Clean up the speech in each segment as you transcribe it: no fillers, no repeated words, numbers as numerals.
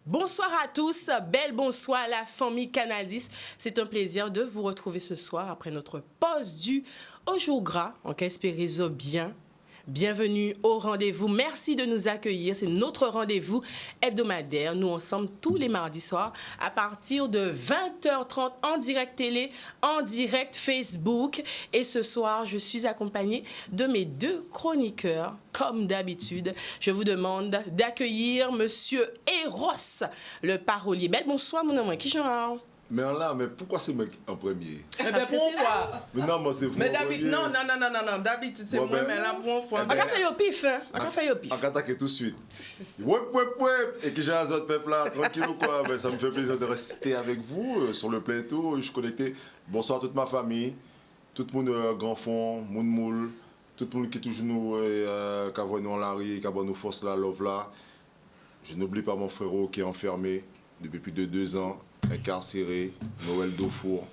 Bonsoir à tous, bel bonsoir à la famille Canadis. C'est un plaisir de vous retrouver ce soir après notre pause du au jour gras. On espère bien. Bienvenue au rendez-vous. Merci de nous accueillir. C'est notre rendez-vous hebdomadaire. Nous ensemble tous les mardis soirs à partir de 20h30 en direct télé, en direct Facebook. Et ce soir, je suis accompagnée de mes deux chroniqueurs. Comme d'habitude, je vous demande d'accueillir Monsieur Eros, le parolier. Belle bonsoir, mon amour. Qui genre? Mais là, mais pourquoi c'est moi en premier? Mais pour une fois. Mais non, moi c'est vous. Mais d'habitude, non, d'habitude c'est moi, mais là pour une fois. On va faire au pif, hein? On va faire au pif. On va attaquer tout de suite. Ouais. Et que j'ai un autre peuple là, tranquille ou quoi? Ben, ça me fait plaisir de rester avec vous sur le plateau. Je suis connecté. Bonsoir à toute ma famille, tout le monde grand fond, moun moule, tout le monde qui touche nous, qui a nous en la rue, qui a nous force là, love là. Je n'oublie pas mon frérot qui est enfermé depuis plus de 2 ans. Incarcéré, Noël Daufour.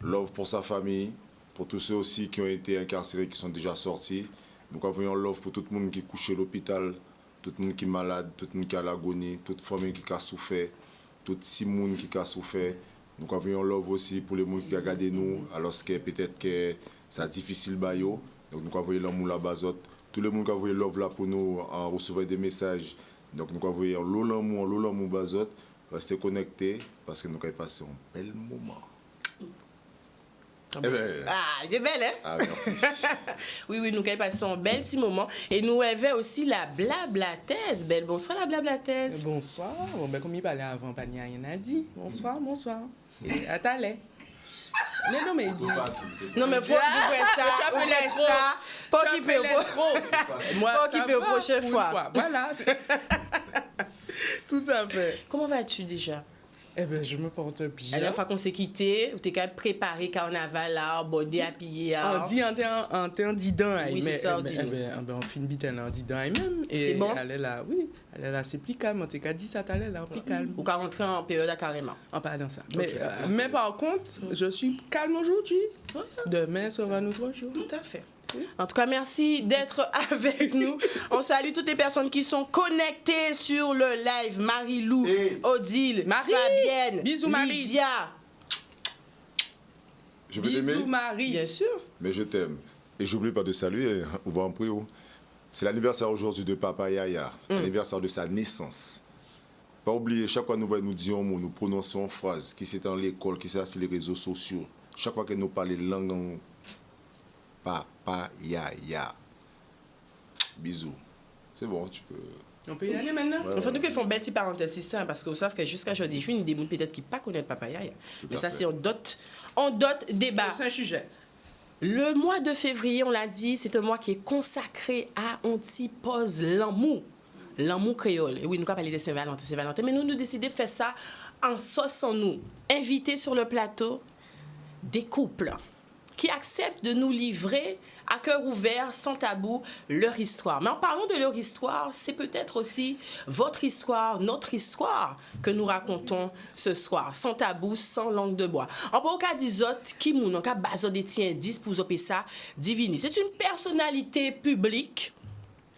Love pour sa famille, pour tous ceux aussi qui ont été incarcérés, qui sont déjà sortis. Nous avons love pour tout le monde qui est couché à l'hôpital, tout le monde qui est malade, tout le monde qui a l'agonie, toute famille qui a souffert, tout Simone qui a souffert. Nous avons love aussi pour les gens qui ont regardé nous, alors que peut-être que c'est difficile. Donc nous avons l'amour là-bas. Tout le monde qui a envoyé love là pour nous, en recevoir des messages. Donc nous avons l'amour bazot. Restez connectés parce que nous avons passé un bel moment. Ah, c'est belle, hein? Ah, merci. oui, nous avons passé un bel petit moment. Et nous avons aussi la blablatesse. Belle bonsoir, la blablatesse. Bonsoir. Bon, ben, comme il parlait avant, pas rien a dit. Bonsoir. Et à talais. Non, mais il dit. Non, mais faut dire ça. Tu as fait ça. Pas qu'il peut trop. Moi, pas qu'il peut prochaine fois. Voilà. Tout à fait. Comment vas-tu déjà? Eh bien, je me porte bien. La dernière fois qu'on s'est quitté, tu es quand même préparé carnaval là, bordé à piller. On dit un didin. Oui, c'est ça, on dit. On fait une bite en didin même. C'est bon? Elle est là, oui. Elle est là, c'est plus calme. On t'a dit ça, elle est là, plus calme. Ou qu'à rentrer en période carrément. Pas dans ça. Okay. Mais par contre, je suis calme aujourd'hui. Demain, ça va nous 3 jours. Tout à fait. En tout cas, merci d'être avec nous. On salue toutes les personnes qui sont connectées sur le live. Marie-Lou, Odile, Fabienne, bisous Marie. Lydia. Je veux t'aimer. Bisous Marie. Bien sûr. Mais je t'aime. Et j'oublie pas de saluer, on va en prier. C'est l'anniversaire aujourd'hui de Papa Yaya, l'anniversaire de sa naissance. Pas oublier, chaque fois que nous disons mot, nous prononçons une phrase, qui c'est dans l'école, qui c'est sur les réseaux sociaux. Chaque fois que nous parlons langue, Papa Yaya. Bisous. C'est bon, tu peux. On peut y aller maintenant. Ouais, enfin, nous qu'ils font belle petite parenthèse, c'est ça, parce que vous savez que jusqu'à aujourd'hui, je suis une des gens peut-être qui ne connaissent pas Papa Yaya. Mais ça, c'est en dot débat. C'est un sujet. Le mois de février, on l'a dit, c'est un mois qui est consacré à Antipose l'amour. L'amour créole. Et oui, nous avons parlé de Saint-Valentin, mais nous décidons de faire ça en sauce en nous. Inviter sur le plateau des couples qui acceptent de nous livrer à cœur ouvert, sans tabou, leur histoire. Mais en parlant de leur histoire, c'est peut-être aussi votre histoire, notre histoire que nous racontons ce soir, sans tabou, sans langue de bois. En pas au cas d'Isot, qui moun, en cas bazo des tiens 10 pour zopé ça, divini. C'est une personnalité publique,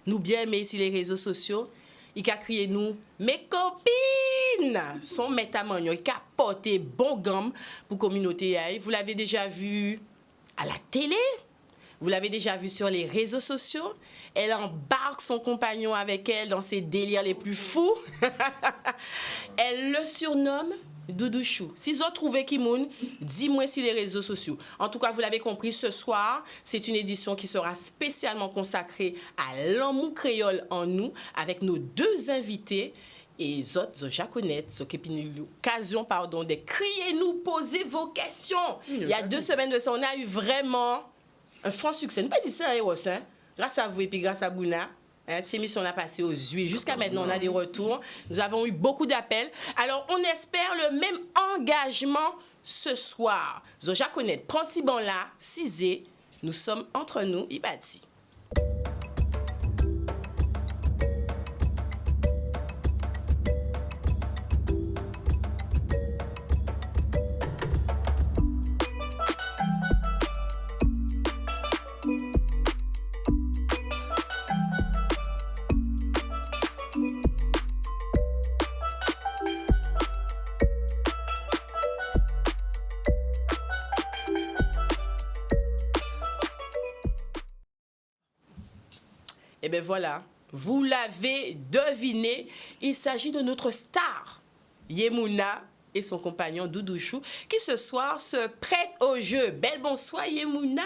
nous bien aimés sur les réseaux sociaux, il a crié nous, mes copines, son métamagnon, il a porté bon gamme pour communauté. Vous l'avez déjà vu à la télé, vous l'avez déjà vu sur les réseaux sociaux. Elle embarque son compagnon avec elle dans ses délires les plus fous. Elle le surnomme Doudouchou. Si vous trouvez Kimoun, dis-moi sur les réseaux sociaux. En tout cas, vous l'avez compris, ce soir, c'est une édition qui sera spécialement consacrée à l'amour créole en nous, avec nos 2 invités. Et les autres, je connais, ce qui est l'occasion, de crier, nous poser vos questions. Il y a 2 semaines de ça, on a eu vraiment un franc succès. Ne pas dire ça, Eros, hein? Grâce à vous et puis grâce à Bouna. Cette émission a passé aux huiles. Jusqu'à maintenant, on a des retours. Nous avons eu beaucoup d'appels. Alors, on espère le même engagement ce soir. Zoja connaît, prends petit bon là, cisé. Nous sommes entre nous, Ibati. bien voilà, vous l'avez deviné, il s'agit de notre star, Yemuna, et son compagnon Doudouchou, qui ce soir se prêtent au jeu. Belle bonsoir Yemuna.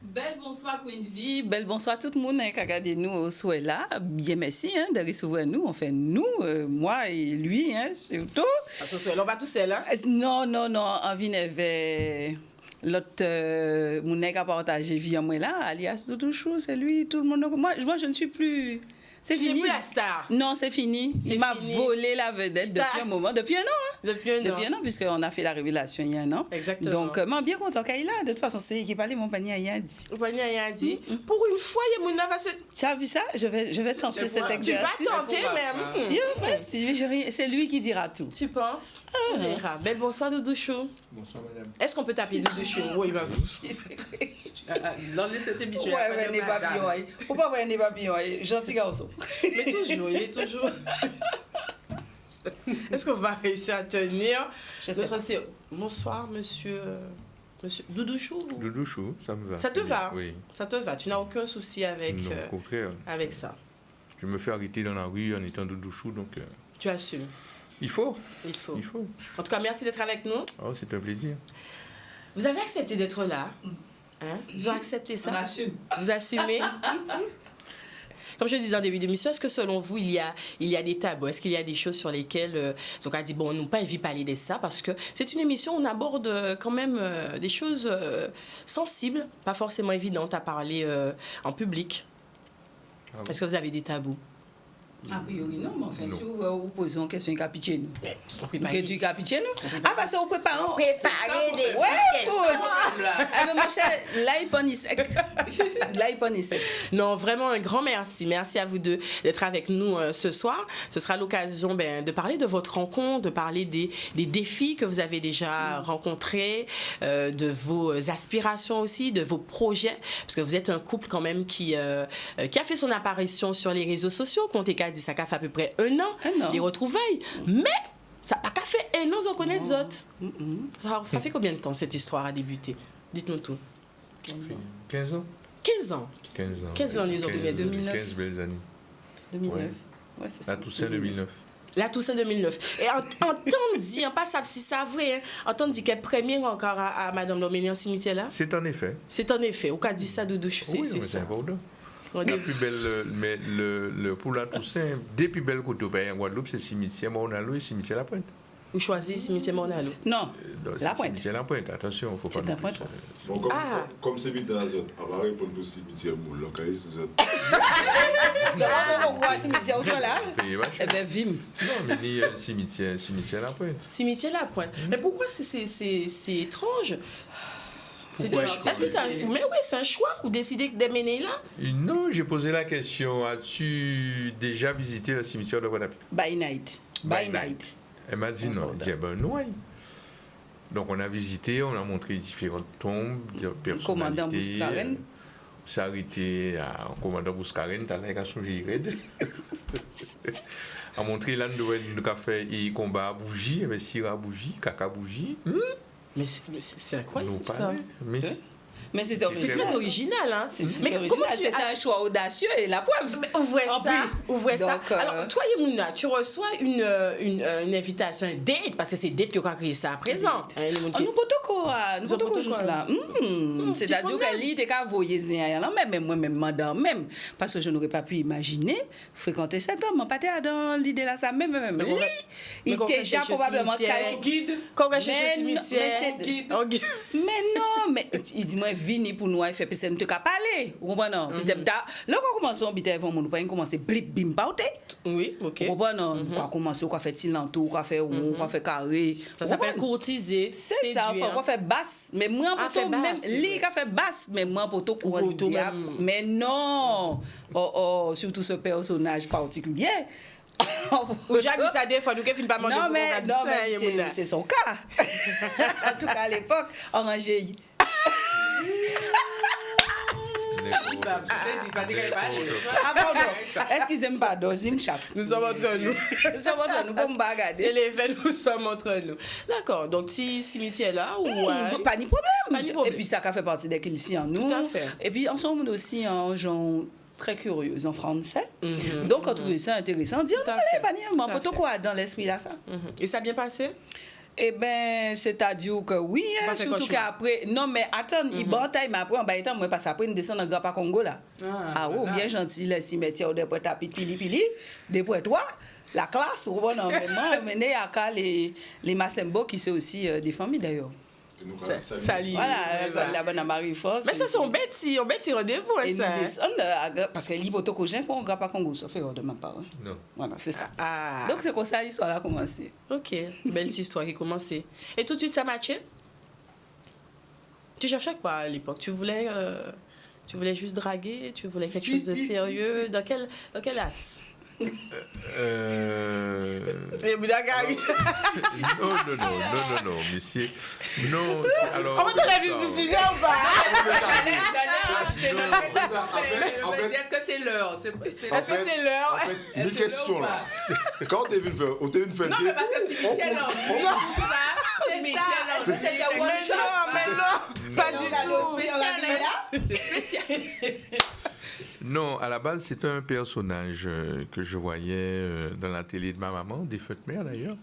Bel bonsoir Queen V, bel bonsoir tout le monde qui a regardé nous au soir là. Bien merci de recevoir nous, enfin nous, moi et lui, surtout. On va tout seul, hein? Non, on vient avec l'autre mon qui a partagé vie en moi là, alias Doudouchou, c'est lui, tout le monde. Moi je ne suis plus... C'est Tu n'es fini. plus la star. Non, c'est fini. C'est Il m'a fini. volé la vedette depuis un moment, depuis un an. Depuis un an. Puisqu'on a fait la révélation il y a un an. Exactement. Donc, moi, bien content qu'il est là. De toute façon, c'est qui parlait mon panier à dit. Compagnie a dit, pour une fois, Yemuna va se... Tu as vu ça? Je vais tenter cet Tu exercice. vas tenter même. C'est lui qui dira tout. Tu penses? On verra. Belle bonsoir Doudouchou. Bonsoir madame. Est-ce qu'on peut t'appeler Doudouchou? Oui, bah oui. Dans cette émission, Ouais, ouais, n'est pas bien. Faut pas voir n'est pas bien. Gentil garçon. Mais toujours, il est toujours... Est-ce qu'on va réussir à tenir? Je sais pas. Bonsoir, monsieur Doudouchou. Doudouchou, ça me va. Ça te va? Oui. Ça te va? Tu n'as aucun souci avec, Non, au contraire. avec ça? Je me fais arrêter dans la rue en étant Doudouchou, donc Tu assumes? il faut. Il faut. Il faut. En tout cas, merci d'être avec nous. Oh, c'est un plaisir. Vous avez accepté d'être là? Hein? Vous avez accepté ça? assume. Vous assumez? Comme je disais en début d'émission, est-ce que selon vous, il y a des tabous? Est-ce qu'il y a des choses sur lesquelles on a dit, bon, nous pas envie de parler de ça, parce que c'est une émission où on aborde quand même des choses sensibles, pas forcément évidentes à parler en public. Ah oui. Est-ce que vous avez des tabous? A priori, non, mais enfin, Non. si vous posez une question, capitez nous. Bah, Que tu capitez nous? Ah, parce que vous préparez. préparer des Ouais, écoute. Ah, mais mon cher, là, il pone sec. Là, il pone sec. Non, vraiment un grand merci. Merci à vous deux d'être avec nous ce soir. Ce sera l'occasion de parler de votre rencontre, de parler des défis que vous avez déjà rencontrés, de vos aspirations aussi, de vos projets, parce que vous êtes un couple quand même qui a fait son apparition sur les réseaux sociaux. Comptez qu'à dit ça fait à peu près un an, les retrouvailles. Mais ça n'a pas fait un an, on connaît les autres. Alors, ça fait combien de temps cette histoire a débuté? Dites-nous tout. 15 ans 15 ans. 15 ans. 15 ans, les autres, 2009. 15 belles années. 2009. Ouais. Ouais, c'est ça. La Toussaint 2009. La Toussaint 2009. Et entendre dire, pas ça si ça vrai, hein, entendre dire qu'elle première encore à Madame Doménie en cimetière là, C'est en effet. c'est en effet. Au cas dit ça, Doudouchou, Oui, c'est mais c'est ça. important. On La dit- plus belle, mais pour la Toussaint, des plus belles côtés au pays en Guadeloupe, c'est cimetière Mornalo et cimetière La Pointe. Vous choisissez cimetière Mornalo. Non, Donc, La c'est Pointe. Cimetière La Pointe, attention, il ne faut pas. C'est un non point, plus, toi. Bon, comme, Ah. comme c'est vite dans la zone, on va répondre pour cimetière moule. Donc, allez, c'est zone. on voit cimetière au soir là. payer ma Eh chère. bien, vim. Non, mais ni cimetière La Pointe. Cimetière La Pointe. Mais pourquoi c'est étrange? Pourquoi Est-ce que c'est un... Mais oui, c'est un choix ou décider de déménager là? Non, j'ai posé la question, as-tu déjà visité le cimetière de Guadeloupe? By night. By night. Elle m'a dit non. Elle dit, ben non. Donc on a visité, on a montré différentes tombes, de Commandant personnalités. Bouscaren. On s'est arrêté à commandant Bouscaren, t'as l'air à songer raide. A montré là, nous avons fait un combat à bougie, investir à bougie, caca bougie. Mais c'est Nous incroyable ça. parler. Mais Mais c'est C'est original. très original, hein? Mais comment tu... C'est un choix audacieux et la preuve. Ouvrez En ça, plus. ouvrez ça. Donc, Alors, toi, Yemuna, tu reçois une invitation, un date, parce que c'est date que tu as créé ça à présent. Hein, Nous pouvons quoi? Nous Nous pouvons pouvons juste quoi? là. C'est-à-dire promenade. qu'elle était qu'à voyer même moi-même, madame, même. Parce que je n'aurais pas pu imaginer fréquenter cet homme. Pas dans l'idée là, ça même. Il qu'on était fait déjà chez probablement cimetière. guide. Quand on va chez Mais le non, cimetière, mais c'est- on guide. Mais non, mais il dit, moi, vini pour nous, il fait personne ne te parler. Vous comprenez? Il dit, là, quand on commence à habiter avant, on va commencer blip, bim, paute. Oui, ok. Vous comprenez? On va commencer, on va faire tilanto, on va faire rond, on va faire carré. Ça s'appelle Vous comprenez? courtiser, C'est ça, on va faire basse. Mais moi, Ah, pour fait toi, même, basse, c'est lui, vrai. qui a fait basse, mais moi, pour toi, courant Pour toi, du diable. même. Mais non! Oh, surtout ce personnage particulier. Ou j'ai dit ça des fois, nous ne pas manger Non, pour mais, on va dire non, ça, mais Yemuna. c'est son cas. En tout cas, à l'époque, orangé. Ah, pardon. Excusez-moi, pardon, Zim Chap. Nous sommes entre nous. Nous sommes entre nous, pour me bagarder. Et les faits, nous sommes entre nous. D'accord, donc si cimetière là, ou... Pas de problème. Pas de problème. Et puis ça fait partie des clichés en nous. Tout à fait. Et puis en ce moment aussi, en genre, très curieuse en français. Donc, on trouvait ça intéressant. Dire, Tout à allez, fait. Panier, Tout à pour fait. quoi dans l'esprit là, ça? Et ça a bien passé? Eh bien, c'est-à-dire que oui, hein, Pas fait surtout cauchemar. qu'après... Non, mais attends, il bataille, mais après, on va étant, moi, parce qu'après, on descend dans le Grapa Congo, là. Ah, oh, voilà. bien gentil, le cimetière, de poètes à pili, depuis toi, la classe, on va emmener à cas les Massembo, qui sont aussi des familles, d'ailleurs. Salut. Voilà, la bonne Marie-France. Mais ça, c'est un bête rendez-vous, Et ça. nous descendons, parce que l'hypotocogène, pour un Grapa Congo, ça fait de ma part. Hein. Non. Voilà, c'est ça. Ah, Donc, c'est comme ça, l'histoire a commencé. ok. Belle histoire qui a commencé. Et tout de suite, ça matchait? Tu cherchais quoi à l'époque? Tu voulais juste draguer? Tu voulais quelque chose de sérieux? Dans quel as? Non, monsieur. Non, alors. On va vivre du sujet ou pas? Est-ce que c'est l'heure? Est-ce que c'est l'heure? En fait, mes questions là. Quand t'es venu faire, Non, mais parce que si tu tiens l'homme, tout ça, c'est mes tiens Mais non, pas du tout. C'est spécial. Non, à la base, c'était un personnage que je voyais dans la télé de ma maman, défunte mère d'ailleurs.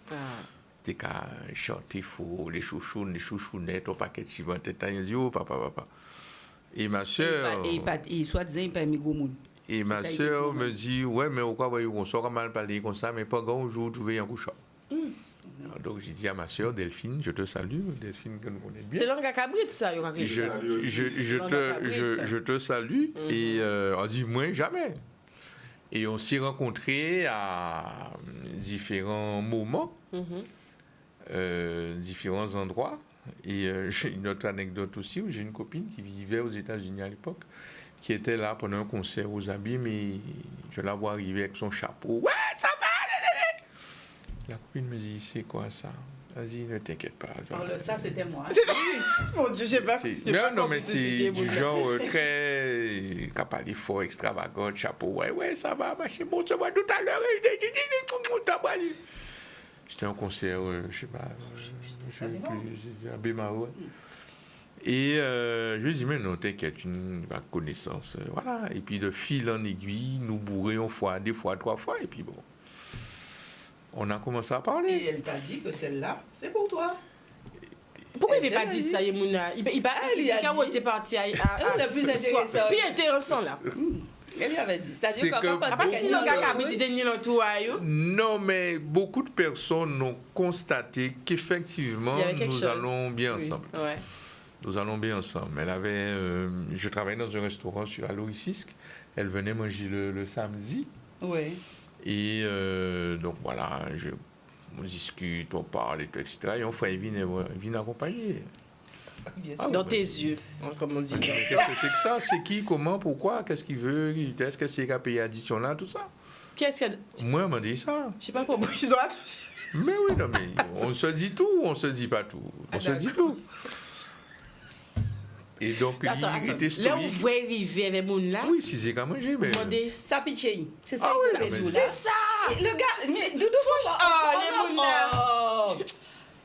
T'es qu'à chanter faux, les chouchounes, les chouchounettes, au paquet de chivants, t'es papa. Et ma soeur. Et soit-disant, il pas mis gros monde. Et ma Ça, soeur effectivement. me dit, ouais, mais pourquoi on sort mal parler comme ça, mais pas grand jour, tu veux un couchant. Donc j'ai dit à ma soeur, Delphine, je te salue, Delphine que nous connaissons bien. C'est l'homme cabrit, ça, il y aura quelque chose. Je te salue et on dit moi jamais. Et on s'est rencontrés à différents moments, différents endroits. Et j'ai une autre anecdote aussi où j'ai une copine qui vivait aux États-Unis à l'époque, qui était là pendant un concert aux Abîmes et je la vois arriver avec son chapeau. Ouais, ça va! La copine me dit, c'est quoi ça? Vas-y, ne t'inquiète pas. Ça, c'était moi. Mon Dieu, j'ai pas. Non, mais c'est du genre très capable fort, extravagant, chapeau. Ouais, ça va, machin. Bon, ça va tout à l'heure. C'était un concert, je sais pas, à Bémaro. Et je lui ai dit, mais non, t'inquiète, une connaissance. Voilà. Et puis de fil en aiguille, nous bourrions fois, deux fois, trois fois. Et puis bon, on a commencé à parler. Et elle t'a dit que celle-là, c'est pour toi. Pourquoi il n'avait pas dit ça, Yemouna? Il lui a a dit. été parti à. Le plus intéressant. Plus intéressant, là. Elle lui avait dit. C'est C'est-à-dire que qu'on va À partir de là, il dit l'entour. Non, mais beaucoup de personnes ont constaté qu'effectivement, Il y avait quelque nous chose. allons bien Oui. ensemble. Ouais. Nous allons bien ensemble. Elle avait, je travaillais dans un restaurant sur Aloïsisque. Elle venait manger le samedi. Oui. Et donc voilà, on discute, on parle, et tout, etc. Et on fait vient accompagner. Bien Ah, sûr. Dans tes yeux, comme on dit. Mais qu'est-ce que c'est que ça? C'est qui, comment, pourquoi, qu'est-ce qu'il veut? Est-ce que c'est qu'à payer addition là, tout ça? Qu'est-ce qu'il y a? Moi, on m'a dit ça. Je sais pas pourquoi il doit. Mais oui, non, mais on se dit tout, on se dit pas tout. On se dit tout. Et donc, Attends, il était là où stoïque. vous arrivez avec mon là, Oui, si c'est qu'à manger, mais... demandez Ça pitché. C'est ça Ah oui, que ça veut mais dire. c'est là. ça! Et le gars, mais Doudou, faut Ah, les mouna! Oh.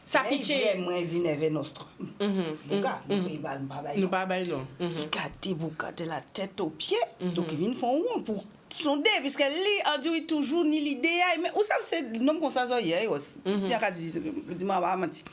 Ça Mais pitché. vraiment, il vient avec nostre. Le gars, il va pas Nous pas bail non. Il gâte, vous gâtez la tête aux pieds. Donc, il vient faire un pour sonder, parce qu'elle lit, on dit toujours ni l'idée. Mais où ça, c'est le nom qu'on s'en hier. Si on a dit, dis-moi, on va mentir.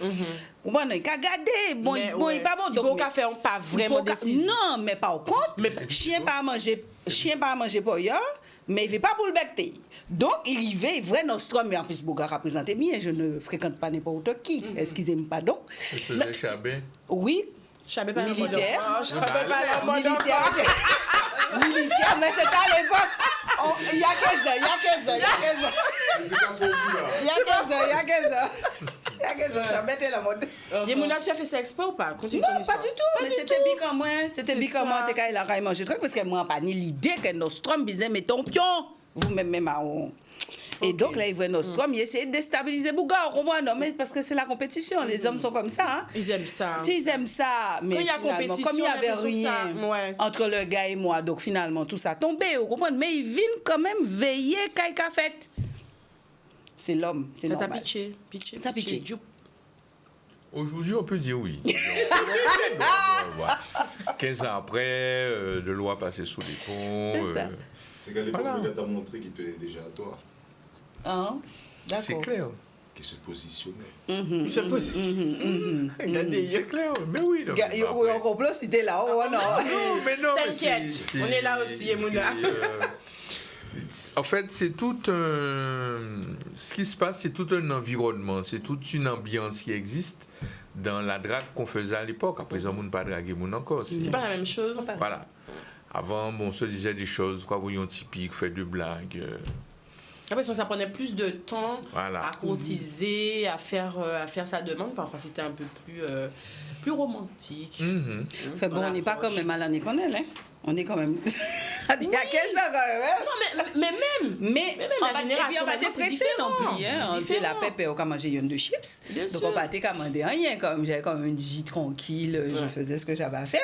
Comprenez, il a gardé. Bon, il n'est pas bon. Il faut qu'à faire pas vraiment décisif. Non, mais par contre, chien pas à manger pour hier, mais il ne fait pas pour le becter. Donc, il va vrai nostrum, mais en plus, Bougar a présenté bien, je ne fréquente pas n'importe qui. Excusez-moi, pardon. Je faisais Chabin. Oui, Je savais pas militaire. Je savais pas la mode Militaire, militaire, mais c'était à l'époque. Il y a 15 ans, il y a 15 ans, il y a 15 ans. C'est qu'à ce moment-là. Il y a 15 ans, il y a 15 ans. Il y a 15 ans, j'ai mettais la mode. Yemouna, tu as fait ça exprès ou pas? Continue Non, ton pas histoire. du tout. Mais c'était bien quand moi. C'était C'est bien quand moi. ça. T'es qu'à la manger truc parce que moi, pas ni l'idée que Nostrum disait, mais ton pion, vous-même, même à on. Et donc là, il voit Nostrum, il essaie de déstabiliser Bouga, on comprend, non, mais parce que c'est la compétition, les hommes sont comme ça. Hein. Ils aiment ça. S'ils aiment ça, mais Quand il y a finalement, compétition, comme il n'y avait les gens rien ça, ouais. entre le gars et moi, donc finalement, tout ça tombé, vous comprenez, mais il vient quand même veiller qu'à qu'a fait. C'est l'homme, c'est Ça t'a normal. pitché. Ça pitché. Aujourd'hui, on peut dire oui. Voilà. 15 ans après, de loi passée sous les ponts. C'est ça. C'est qu'à l'époque, Voilà. le gars t'a montré qu'il était déjà à toi, Hein? C'est D'accord. clair. qu'il se positionnait. Il se pose. Regardez, C'est clair, mais oui. non, mais après- On complot si t'es là, oh non. Non, mais non, mais T'inquiète, c'est- on est là aussi, Emouna. En fait, c'est tout un... Ce qui se passe, c'est tout un environnement, c'est toute une ambiance qui existe dans la drague qu'on faisait à l'époque. À présent, on ne pas draguer mon encore. C'est pas la même chose. Voilà. Avant, bon, on se disait des choses, quoi, voyons typiques, fait de blagues. Après, ça prenait plus de temps Voilà. à courtiser, à faire sa demande. Parfois, c'était un peu plus romantique. Mhm. Fait bon, Dans on n'est pas l'approche. quand même à l'année qu'on est, hein. On est quand même. Il y a 15 ans quand même, hein. Non, mais même. Mais même on la va génération on va maintenant, c'est dépresser non différent. plus. Hein. C'est On dit la différent. pépé, on a mangé une de chips. Bien Donc sûr. on partait commander rien. J'avais quand même une vie tranquille. Je Ouais. faisais ce que j'avais à faire.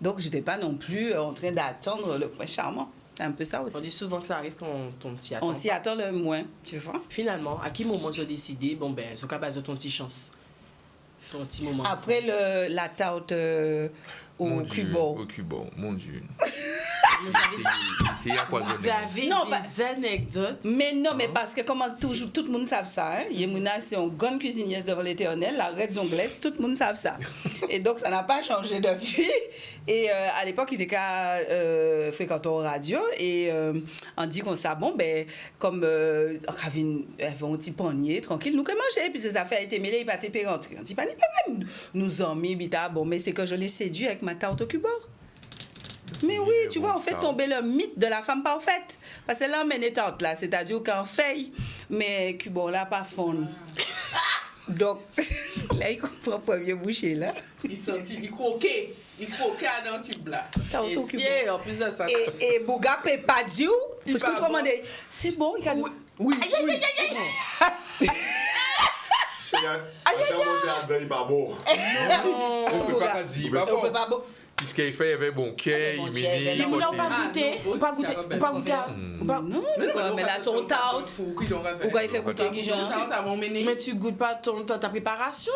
Donc je n'étais pas non plus en train d'attendre le prince charmant. C'est un peu ça On aussi. dit souvent que ça arrive quand on s'y attend. On s'y attend le moins, tu vois. Finalement, à quel moment tu as décidé, bon ben, c'est capable de ton petit chance. Ton petit moment. Après la tarte au Mon Dieu, cubo. au Cubo, mon Dieu. C'est Vous empoisonné. avez Non, des anecdotes. Mais non, mais parce que comment toujours, tout le monde savent ça. Hein? Yemouna, c'est une grande cuisinière devant l'Éternel, la Red Anglaise, tout le monde savent ça. Et donc, ça n'a pas changé depuis. Et à l'époque, il était qu'à fréquenter en radio. Et on dit qu'on ça, bon, ben, comme on avait un petit panier, tranquille, nous que manger. Puis ces affaires étaient mêlées, il pas été rentrer. On dit, pas de problème. Nous en mis, bita, bon, mais c'est que je l'ai séduit avec ma tarte au cubord. Mais oui, tu vois, on fait tomber le mythe de la femme parfaite. Parce que là, on est tante là, c'est-à-dire qu'on fait, mais Cubo là, pas fond. Donc, là, il comprend premier boucher là. Il sentit, il croquait dans le cube là. T'as Et auto cube. si, en plus de ça. Et Bouga peut pas dire, parce que pas tu bon. demandes, c'est bon, il a dit, Oui, Aïe, aïe, aïe, aïe, aïe. Il n'est pas bon. On peut pas dire, pas on peut bon. pas bon. Puisqu'il fait, il y avait bon cœur, Bon il cœur, menait, il il Il moulin ou pas Ah, goûter, non, ou pas faut- goûter, ça ou pas goûter. ou pas- Non, mais là, son tarte. Ou quand il fait goûter Guijan. Mais tu goûtes pas ta préparation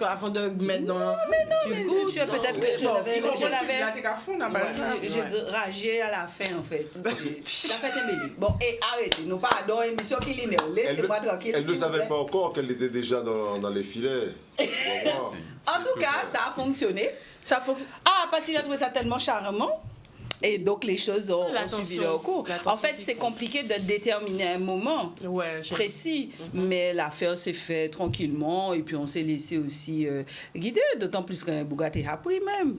avant de mettre dans. Non, tu mais goûtes. tu as peut-être non, que je bon, l'avais- bon, je l'avais- l'avais. J'ai ragé à la fin, en fait. La fête est mêlée. Bon, et arrêtez, nous pardon, émission qui est laissez-moi tranquille. Elle s'il ne vous savait plaît. pas encore qu'elle était déjà dans les filets. Tu vas voir. En tout cas, ça a fonctionné. Ça faut. Ah, parce qu'il a trouvé ça tellement charmant. Et donc, les choses ont L'attention. suivi leur cours. L'attention En fait, qui c'est compte. compliqué de déterminer un moment Ouais, précis, mais l'affaire s'est faite tranquillement et puis on s'est laissé aussi guider, d'autant plus qu'un Bugatti a pris même.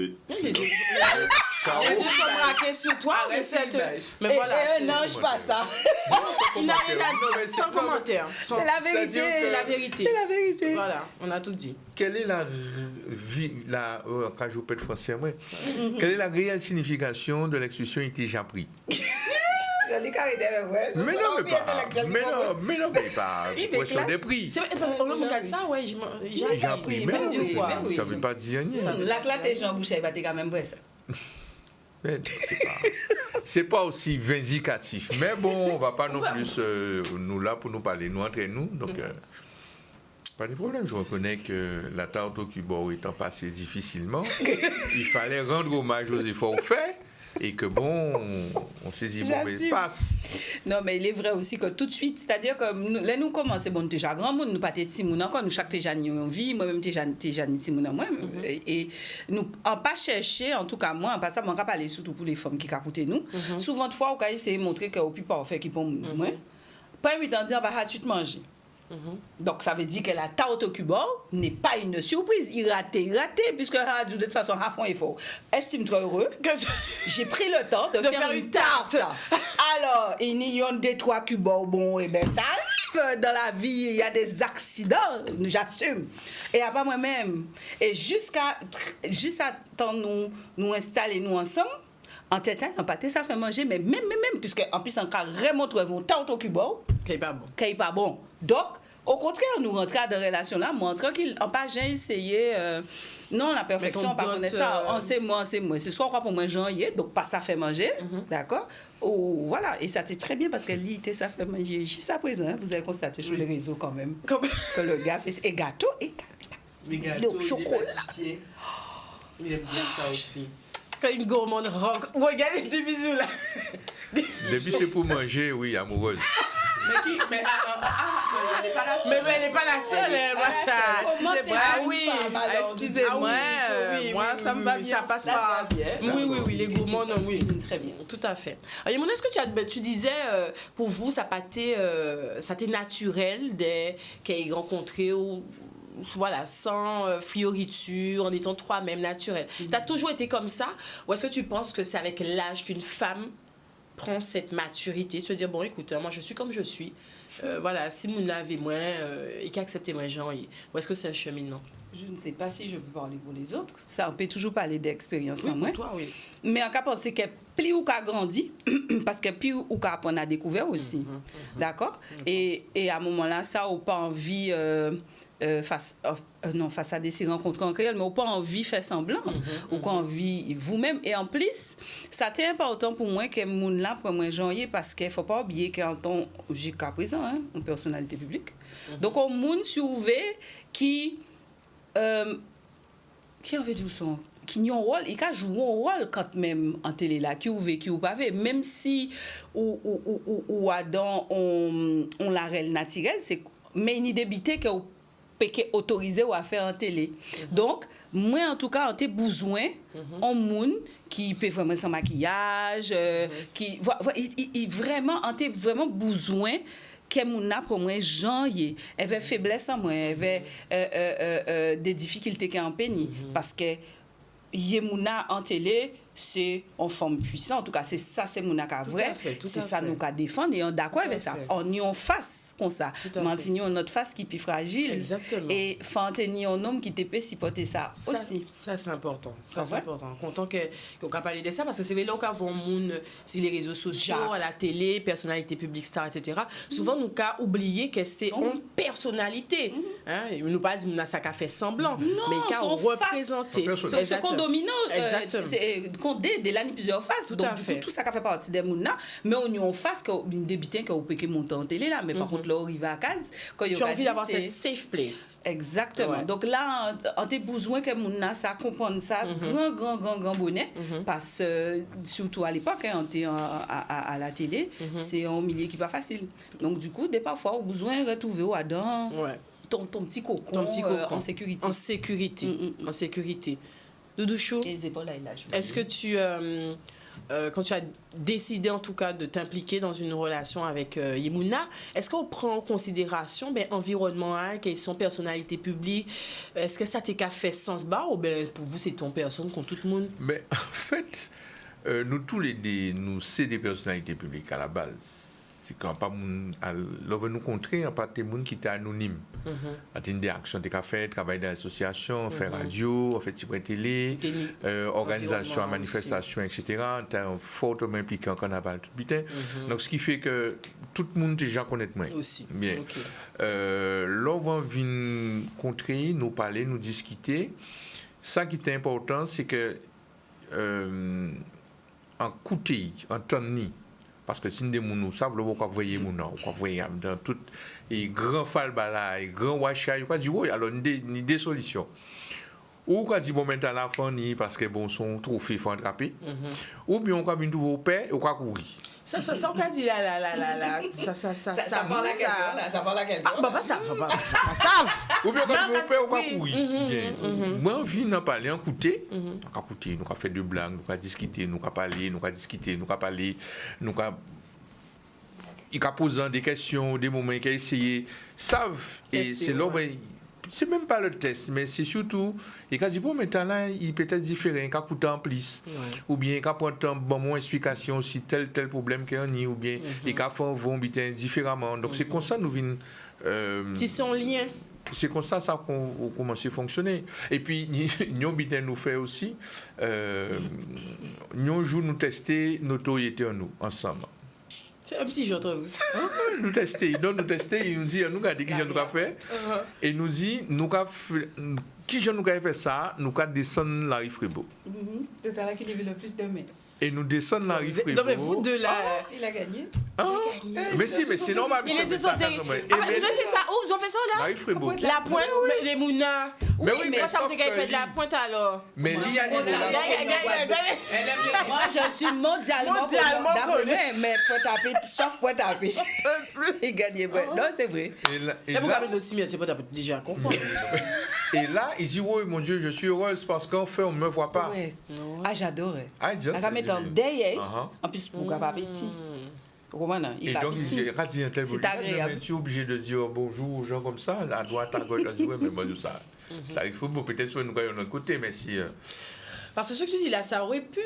Et Les yeux Caro, les yeux sont braqués sur toi, mais cette. Mais Et voilà. un ange pas ça. Il n'a rien à dire, sans commentaire. C'est la vérité. C'est la vérité. C'est la vérité. Voilà, on a tout dit. Quelle est quand je pète français, moi, quelle est la réelle signification de l'expression il était déjà pris? Mais non, mais pas Il question m'éclate. des prix. C'est vrai, parce qu'on regarde ça, ouais, j'ai Déjà pris, mais mais non, oui, ça mais oui. ne veut pas dire rien. La claque des gens bouchés, il va quand même vrai ça. Mais c'est pas aussi vindicatif. Mais bon, on va pas non plus nous là pour nous parler, nous entre nous. Donc, pas de problème. Je reconnais que la tarte au Cubo étant passée difficilement, il fallait rendre hommage aux efforts faits. Et que bon, on s'est dit, bon, mais J'assume. passe. Non, mais il est vrai aussi que tout de suite, c'est-à-dire que là, nous commençons, bon, nous déjà grand monde, nous pas petits moun encore, nous chaque déjà en vie, moi-même déjà petit moun en moi. Et nous, en pas chercher, en tout cas moi, en pas ça, on va parler surtout pour les femmes qui écoutent nous. Souvent de fois, on va essayer de montrer qu'au plus parfait qui pour moi. Pas évident de dire, bah, tu te manger. Donc, ça veut dire que la tarte au Cuba n'est pas une surprise. Il raté, puisque de toute façon, à fond et fort. Estime-toi heureux. J'ai pris le temps de faire une tarte. Alors, il y a des trois Cuba, bon, et bien, ça arrive dans la vie, il y a des accidents, j'assume. Et à pas moi-même. Et jusqu'à temps nous installer nous ensemble, en tête, en pâté, ça fait manger, mais même, puisque en plus, en cas, vraiment, trouver une tarte au Cuba, Qui est pas bon. qui n'est pas bon. Donc, au contraire, nous rentrons dans la relation là, moi, tranquille, on pas j'ai essayé, non, la perfection, on pas connaître ça, on sait moi. C'est soit on croit pour moi, j'en y ai, donc pas ça fait manger, d'accord? Ou voilà, et ça c'est très bien parce que l'idée, ça fait manger. Jusqu'à présent, hein, vous avez constaté sur les réseaux quand même, que le gars fait et gâteau, Les le chocolat. Il aime bien ça aussi. Quand une gourmande rock. Regardez les petits bisous là. Depuis c'est pour manger, oui, amoureuse. Mais elle n'est pas la seule. Mais elle n'est pas la seule, hein, moi, ça. Comment c'est Ah pas une oui, femme, alors? Excusez-moi, moi, ça me va bien. Ça passe Ça par. va bien. Oui, les gourmands, oui. Très bien. Tout à fait. Alors, Yamuna, est-ce que tu disais, pour vous, ça t'est naturel qu'elle rencontré ou voilà, sans fioriture, en étant toi-même naturel. T'as toujours été comme ça? Ou est-ce que tu penses que c'est avec l'âge qu'une femme prend cette maturité, de se dire, bon, écoute, moi, je suis comme je suis. Voilà, si vous n'avez moins, et qu'acceptez moins gens, ou est-ce que c'est un cheminement? Je ne sais pas si je peux parler pour les autres. Ça, on peut toujours parler d'expérience Oui, en moi. pour toi, oui. Mais en cas, penser que plus ou qu'a grandi, parce que plus ou qu'a apprendre à découvrir aussi. D'accord? Et à un moment-là, ça, on pas envie, face à des rencontres en créole, mais on pas envie de faire semblant. Ou qu'on envie vous-même. Et en plus, ça c'est important pour moi que mon là pour moi janvier, parce qu'il ne faut pas oublier qu'en tant jusqu'à présent, hein, une personnalité publique. Donc, on monde surveille qui en veut dire son qui a un rôle, il a joué un rôle quand même en télé là, qui ouvre, qui ou pas, même si ou Adam on la réelle naturelle, c'est mais une débité que peut autoriser ou à faire en télé. Donc moi en tout cas on a besoin en monde qui peut vraiment sans maquillage, qui il vraiment on a vraiment besoin que mouna pour moi janvier elle avait faiblesse en moi elle avait des difficultés qui en peine parce que Yemouna en télé, c'est en forme puissante. En tout cas, c'est ça, c'est mon cas vrai. C'est ça nous qu'a défendre et on d'accord avec ça. On y en face comme ça. Maintenir notre face qui est plus fragile. Exactement. Et maintenir un homme qui peut supporter ça aussi. Ça c'est important. Ça c'est important. Content qu'on peut parler de ça parce que c'est là qu'on voit monde sur les réseaux sociaux, à la télé, personnalité publique, star, etc. Souvent nous avons oublié que c'est une personnalité. Hein? Nous pas dire ça qu'a fait semblant, mais qu'on représenter. C'est ce qu'on domine. Exactement. De l'année plusieurs faces. Donc, du coup, tout ça qui fait partie des mounas, mais on y en face une débitante qui peut monter en télé là, mais par contre, là, on arrive à case. Tu as envie d'avoir cette safe place. Exactement. Ouais. Donc là, on a besoin que mounas ça comprenne ça, grand bonnet, parce que surtout à l'époque, on était à la télé, c'est un milieu qui n'est pas facile. Donc, du coup, parfois, on a besoin de retrouver au Adam. Ton petit cocon, en sécurité. En sécurité. Doudouchou, est-ce que tu, quand tu as décidé en tout cas de t'impliquer dans une relation avec Yemouna, est-ce qu'on prend en considération l'environnement, son personnalité publique? Est-ce que ça t'a fait sens bas ou pour vous c'est ton personne contre tout le monde? Mais en fait, nous tous les deux, nous c'est des personnalités publiques à la base. C'est quand pas l'on nous contrer en pas des gens qui étaient anonymes. Des actions de café, travail d'association, faire radio, faire type télé, organisation, manifestation, etc. T'as un fortement impliqué en carnaval tout putain. Donc ce qui fait que tout le monde déjà connaît moi. Aussi. Bien. L'on vient contrer, nous parler, nous discuter. Ça qui est important, c'est que en côté, en temps ni. Parce que si nous savons, nous voyez nous voyez dans tout les grands falbala, les grands wachai, quoi dit oui, alors ni des solutions. Ou quoi dit bon maintenant la fin ni parce que bon son trophée faut attraper. Ou bien on va venir nouveau paix ou quoi courir. Ça on va dire là ça parle à quelqu'un là, ça parle à quelqu'un. Ah bah ça Ou bien on va nouveau paix ou quoi courir. Moi envie d'en parler écouter, nous va faire de blagues, nous va discuter, nous va parler, nous va discuter, nous va parler, nous va il va poser des questions, des moments qu'il a essayé, savent et c'est là c'est même pas le test, mais c'est surtout, il a dit, bon, maintenant là, il peut être différent, il a coûté en plus, ou bien il a pris un temps, bon, mon explication si tel problème qu'il y a, ou bien il a fait un vent différemment. Donc c'est comme ça nous venons. C'est son lien. C'est comme ça qu'on commence à fonctionner. Et puis, nous nous fait aussi, nous jour nous tester notoriété en nous, ensemble. C'est un petit jeu entre vous. Nous tester, il nous dit, nous regardons qui nous a fait, et nous dit, qui nous a fait ça, nous avons descendu la rue Fribourg. C'est là qu'il y avait le plus de mains. Et nous descendons la rue Frébeau. Non, mais vous deux là. Il a gagné. Hein? Mais si, mais c'est normal. Ils se sont terribles. Ah, mais vous avez fait ça où? Ils ont fait ça La là? rue Frébeau. La pointe, les Mouna. Mais oui, mais Moi, ça sauf me fait que de la pointe alors. Mais Moi, l'IA, Moi, je suis mondialement connue. mais Pointe-à-Pitre, sauf Pointe-à-Pitre. Il gagne. Non, c'est vrai. et Et vous là, avez aussi, mais c'est pas déjà comprendre. et là, il dit, oui, mon Dieu, je suis heureuse parce qu'en fait, on ne me voit pas. Ouais. Ah, j'adorais. Ah, il dit, La c'est caméra bien. derrière. Uh-huh. En plus, pour pas petit. Vous comprenez? Et Il va donc, il petit. dit, quand il y a un tel C'est volume, agréable. mais tu es obligé de dire bonjour aux gens comme ça, à droite, à gauche, à dire, ouais, mais moi, ça. Ça, il faut peut-être soit nous gagnons de notre côté, mais si. Parce que ce que tu dis là, ça aurait pu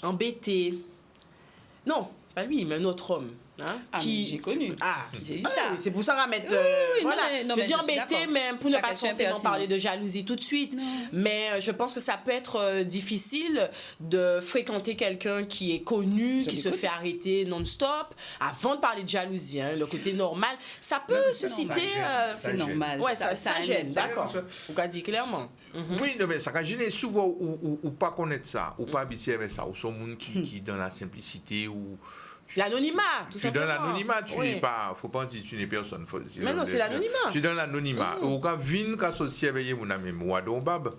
embêter. Non, pas lui, mais un autre homme. Hein, Ah, mais j'ai connu. Ah, J'ai eu ah ça. oui, c'est pour ça qu'on va mettre. oui, voilà. non, Je mais dis je suis embêter, d'accord. mais pour ne La pas question est forcément pertinente. parler de jalousie tout de suite. Mais je pense que ça peut être difficile de fréquenter quelqu'un qui est connu, qui se fait arrêter non-stop, avant de parler de jalousie. Hein, le côté normal, ça peut susciter. C'est normal. Ouais, ça gêne, d'accord. Ça- Vous pouvez dire clairement. Oui, non, mais ça va gêner souvent ou pas connaître ça, ou pas habitué avec ça, ou sont monde qui dans la simplicité, ou. L'anonymat, tout Tu es dans simplement. l'anonymat, tu Oui. n'es pas, faut pas dire tu n'es personne. Mais non, c'est l'anonymat. Tu es dans l'anonymat. Ou quand vin qu'associé avec mon ami moi donc bab.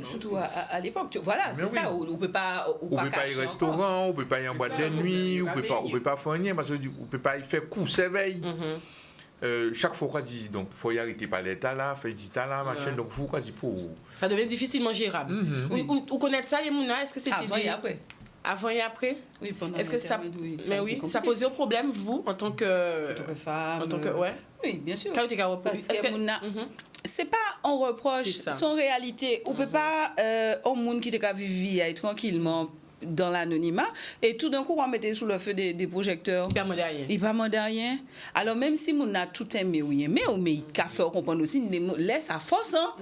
Surtout à l'époque. Voilà, Mais c'est oui. ça. On ne peut pas. On peut pas y cacher restaurant, on peut pas y en boîte de nuit, on peut pas faire rien parce que on peut pas y faire coup s'éveille. Chaque fois qu'on dit donc faut y arrêter par l'état là, fait dit là machin donc vous quoi dit pour. Ça devient difficilement gérable. Ou connaître ça, Yemouna, est-ce que c'était Avant et dit- après. Avant et après? Oui, pendant Est-ce que ça, l'intermède, oui, mais a oui, été ça compliqué. posait un problème vous en tant que, En tant que femme. en tant que ouais. Oui, bien sûr. Quand tu es Parce est-ce que que Mouna, Mhm. c'est pas on reproche C'est ça. son réalité. On peut pas au monde qui te vivre tranquillement dans l'anonymat et tout d'un coup on mettait sous le feu des projecteurs. Hyper moderne. Il pas demandé rien. Alors même si mon a tout aimé oui mais il a fait comprendre aussi laisse à force hein.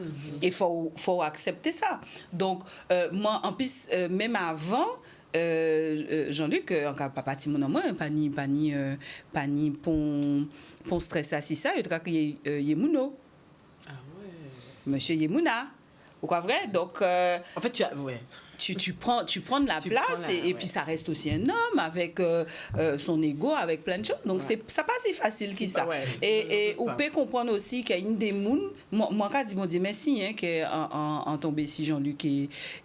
Il faut accepter ça. Donc moi en plus même avant Jean-Luc en cas papa ti mon moi pas ni pon stress assis ça il tra crier Yemouno. Ah ouais. Monsieur Yemouna. Ou quoi vrai? Donc En fait, tu as ouais. tu prends de la Tu place prends la- et puis ça reste aussi un homme avec son ego, avec plein de choses. Donc ça pas si facile que ça. Ouais, Et je on doute peut comprendre aussi qu'il y a une des mounes, moi quand dit mon Dieu merci hein que en tombé si Jean-Luc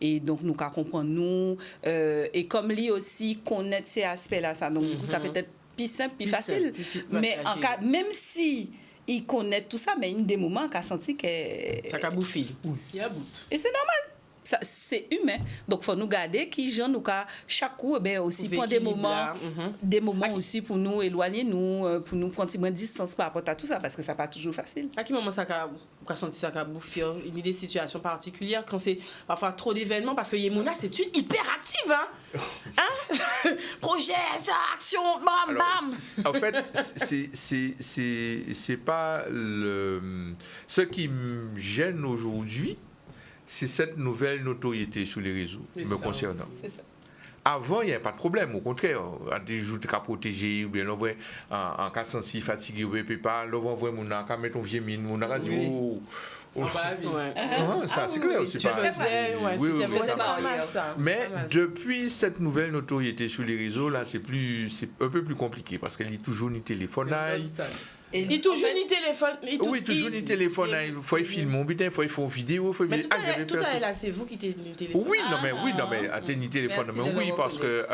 et donc nous qu'à comprendre nous et comme lui aussi connaître ces aspects là ça donc du coup ça peut être plus simple, plus facile. simple, plus Mais en passager. cas même si il connaît tout ça mais il y a des moments qu'a senti que Ça qu'a bouffé. Oui. Il y a bout. et c'est normal. Ça, c'est humain. Donc, il faut nous garder qui, gens, nous, chaque coup, aussi, Pour prendre des équilibrer, moments, là, des moments aussi pour nous éloigner, nous, pour nous prendre une distance par rapport à tout ça, parce que ça n'est pas toujours facile. À quel moment ça qu'a senti ça qu'a bouffé? Il y a des situations particulières quand c'est parfois trop d'événements parce que Yemouna c'est une hyperactive hein. Hein? Projet, ça, action, bam bam. En fait, c'est pas ce qui me gêne aujourd'hui, c'est cette nouvelle notoriété sur les réseaux me concernant. C'est ça. Avant, il n'y avait pas de problème. Au contraire, à des jours de protéger, ou bien l'on voit en cas sensible, fatigué, ou bien pas, l'on voit mon cas mettre ton vieux mine, mon cas dit, oh, On va la vie. Ouais. ça c'est clair. oui, c'est tu pas- faisais, ouais, Oui, oui, c'était oui, c'est ça pas va. mal ça. Mais C'est pas mal. depuis cette nouvelle notoriété sur les réseaux, là, c'est un peu plus compliqué parce qu'elle est toujours ni téléphone. Et Il toujours ni téléphone. Oui, toujours ni téléphone. Il faut y filmer, putain, il faut y faire une vidéo. Il faut Mais dire, tout j'avais à fait ça. l'heure là, c'est vous qui t'es ni téléphone. Oui, non, mais à ni téléphone. Merci Mais de oui, le parce que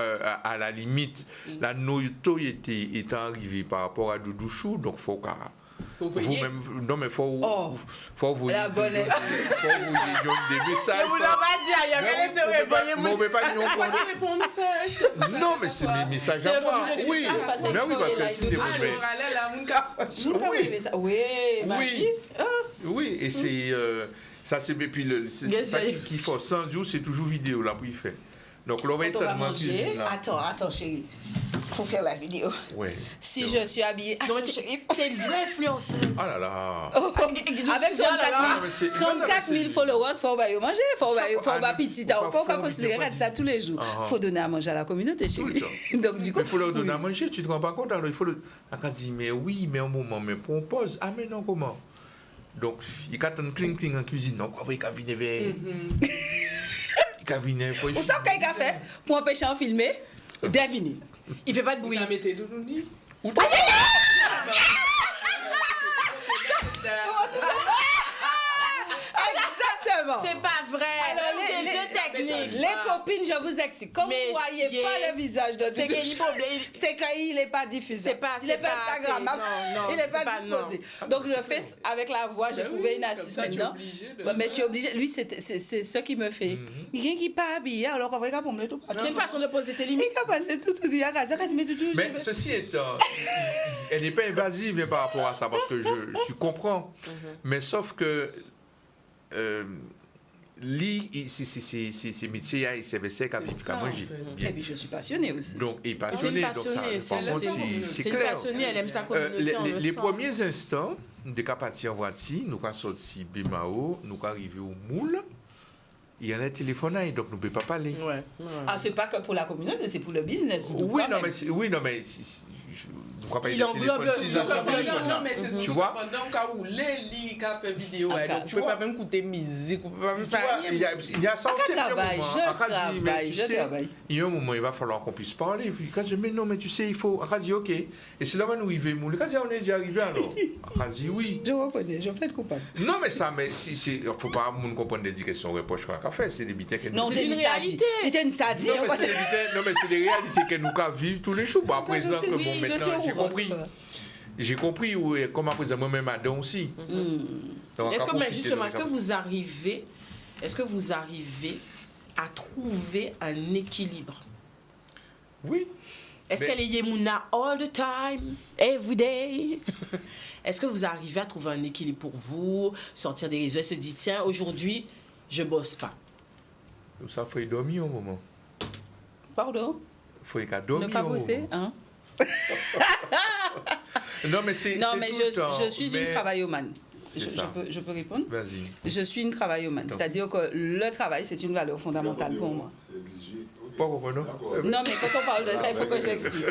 à la limite, la notoriété est arrivée par rapport à Doudouchou, donc faut qu'à vous-même, non mais faut vous La bonne des messages. Vous l'avez pas dit, il y a qu'à laisser répondre. Mais on peut pas dire Pourquoi tu réponds au message? non, mais c'est mes messages C'est à le moi. premier de Oui, Twitter. Ah, mais oui, parce que parce si que des Ah, mais- le parallèle à mon cas. Oui, ma Oui. fille. Oui, et c'est ça c'est et puis c'est ça qui faut 100 jours, c'est toujours vidéo là pour y faire. Donc l'on va être Quand on va tellement manger, cuisine là. attends chérie, faut faire la vidéo. Ouais. Si je suis habillée, attends Donc, chérie. c'est une vraie influenceuse. Oh là là. Avec 34 000 followers, faut pas y manger, faut pas petit, on peut pas considérer ça tous les jours. Faut donner à manger à la communauté, chérie. Donc du coup, Il faut leur donner à manger, tu te rends pas compte, alors il faut le. On dit, mais oui, mais un moment, mais pour on pose, ah mais non, comment? Donc, il y a un cling cling en cuisine, donc on va y venir vers. Cabinet, faut Vous savez qu'est-ce qu'il a fait pour empêcher de filmer? Deviner. Il fait pas de Oui. bruit. Ça mettait tout le monde. Exactement. C'est pas vrai. Alors, C'est les- jeu technique. Les copines, je vous explique. Comme vous ne voyez Messieurs, pas le visage de c'est Doudou, qu'il problème. c'est qu'il n'est pas diffusé. C'est pas- il n'est c'est pas pas- Instagram. c'est- non, il n'est pas c'est pas- disposé. Donc je fais avec la voix, j'ai Ben trouvé oui, une comme astuce ça, tu es maintenant. obligé de- Ouais, mais tu es obligé. Lui, c'est ce qui me fait. Il y a qui pas habillé, alors on va regarder pour me le tout. C'est une façon de poser tes Il limites. a passé tout, il y a mais tout. Mais ceci étant, elle n'est pas invasive par rapport à ça, parce que tu comprends. Mais sauf que ces métiers, c'est versé qu'à vivre comme j'ai. Et puis je suis passionnée aussi. Donc, et C'est une passionné, donc ça, passionnée. par contre, c'est C'est une clair. passionnée. Elle aime sa communauté. on le Les sent. premiers instants, de qu'à partir en voiture, nous avons sorti Bimao, nous avons arrivé au moule, il y a un téléphone, donc nous ne pouvons pas parler. Ouais. Ah, c'est pas que pour la communauté, c'est pour le business. Oui, non, mais je ne crois pas Il qu'il y a englobe le- six enfants il englobe- téléphone, Non, là. mais c'est Tu surtout vois? pendant le cas où les lits qui a fait vidéo, Ah, donc tu tu peux vois. pas même écouter musique, tu peux pas même Tu vois, faire il y a ça aussi, Je travaille, il y a un moment. je Akad dit, mais travaille, tu je sais, travaille. il y a un moment, il va falloir qu'on puisse parler. Puis, Akad dit, mais non, mais tu sais, il faut. Akad dit, ok. Et c'est là où nous arrivons. Akad dit, on est déjà arrivé alors. Akad dit, oui. Je reconnais, je plaide coupable. Non, mais ça, mais il ne faut pas nous comprendre des questions reproches qu'on a fait. C'est des bitains que nous. Non, C'est une réalité. C'était une sadie. Non, mais c'est des bitains- non, mais c'est des réalités que nous avons vivre tous les jours. Bon, à présent, que bon, maintenant, j'ai compris. J'ai compris, comme à présent, moi-même, Adam aussi. Donc, Est-ce on que, va mais profiter justement, de est-ce que vous arrivez à trouver un équilibre? Oui. Est-ce Mais- qu'elle est Yemouna all the time, every day? Est-ce que vous arrivez à trouver un équilibre pour vous, sortir des réseaux et se dire, tiens, aujourd'hui, je bosse pas? Ça faut y dormir au moment. Pardon? Il faut y Ne dormir pas au bosser, moment. hein? Non, mais c'est. Non, c'est mais tout le temps, je suis une mais- travaillomane. C'est ça. Je peux répondre? Vas-y. Je suis une travaillomane. Donc. C'est-à-dire que le travail, c'est une valeur fondamentale pour moi. Pas comprenant. Non, mais quand on parle de ça, il faut que j'explique.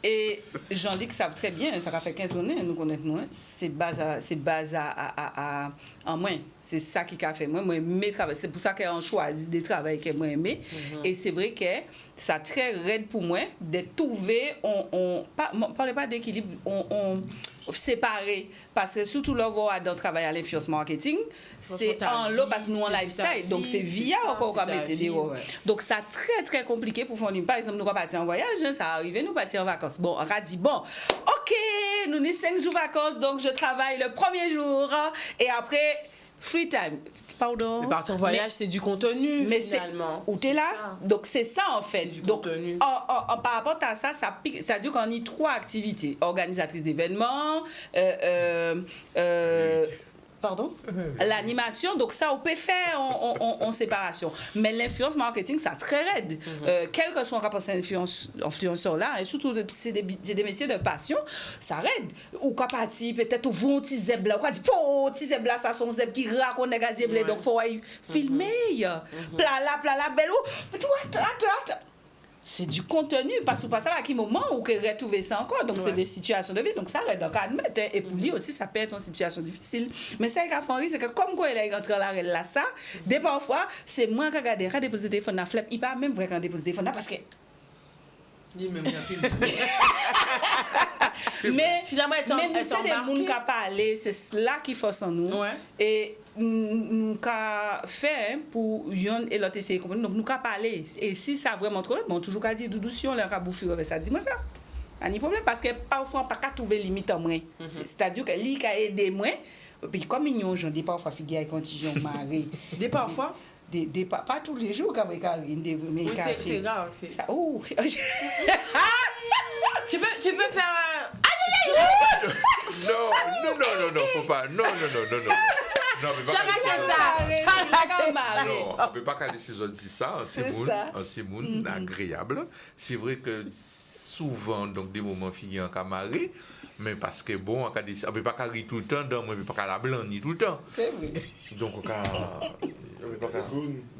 Et Jean-Luc savent très bien, ça fait 15 années, nous connaissons moins, c'est base en moi. C'est ça qui a fait moi mes travail. C'est pour ça qu'on choisit des travails que moi aimé. Et c'est vrai que ça très raide pour moi de trouver, parlez pas d'équilibre, on séparé. Parce que surtout là, on va dans le travail à l'influence marketing, c'est en lot parce que nous en lifestyle. Donc c'est via encore qu'on mette des hauts. Donc ça très très compliqué pour faire. Par exemple, nous on partir en voyage, hein, ça arrive, nous partir en vacances. Bon, on a dit bon, ok, nous avons 5 jours vacances, donc je travaille le premier jour et après free time. Pardon. Mais partir en voyage, c'est du contenu, Mais finalement. où tu es là, C'est ça. donc c'est ça en fait. du Donc contenu. par rapport à ça, ça pique. C'est-à-dire qu'on a 3 activités. Organisatrice d'événements, pardon, l'animation. Donc ça, on peut faire en séparation. Mais l'influence marketing, ça très raide. Quel que soit un rapport influenceur là, et surtout c'est des métiers de passion, ça raide. Ou qu'à partir peut-être au vont petit zèbre là, ou qu'à dire oh petit zèbre là, ça son zèbre qui raconte des gaziers donc faut filmer. Plat là, belle ou attends. C'est du contenu, parce que pas ça à quel moment où que retrouver ça encore. Donc, c'est des situations de vie. Donc, ça reste donc à admettre. Et pour lui aussi, ça peut être une situation difficile. Mais ça, c'est que comme quoi il est rentré là, là, ça, des parfois, c'est moi qui regarde, quand déposer le téléphone dans flip, il pas même vrai quand déposer le téléphone parce que. Dis-même, Mais Finalement, elle mais est c'est des gens embarquée. qui parlent, c'est là qui force en nous. Ouais. Et nous avons fait pour yon et l'autre essayer de comprendre. Donc, nous avons parlé. Et si ça a vraiment trop, bon, toujours qu'à dire, Doudou, si on l'a bouffé avec ça, dis-moi ça. Pas de problème, parce que parfois, on ne peut pas trouver limite en moi. C'est-à-dire que lui qui a aidé moi, puis comme ils j'en dis parfois, figure avec contingent mari. Des parfois? Pas tous les jours qu'avec Karine, mais Oui, c'est grave. ça. Oh. Tu peux faire un... Non, faut pas. Non, mais pas J'arrête ça. non, on ne peut pas caler ces autres dire ça, C'est c'est moun agréable. C'est vrai que souvent, donc des moments figurent en camarade, mais parce que bon, on ne peut pas rire tout le temps, donc on ne peut pas la blandir tout le temps. C'est vrai. Donc on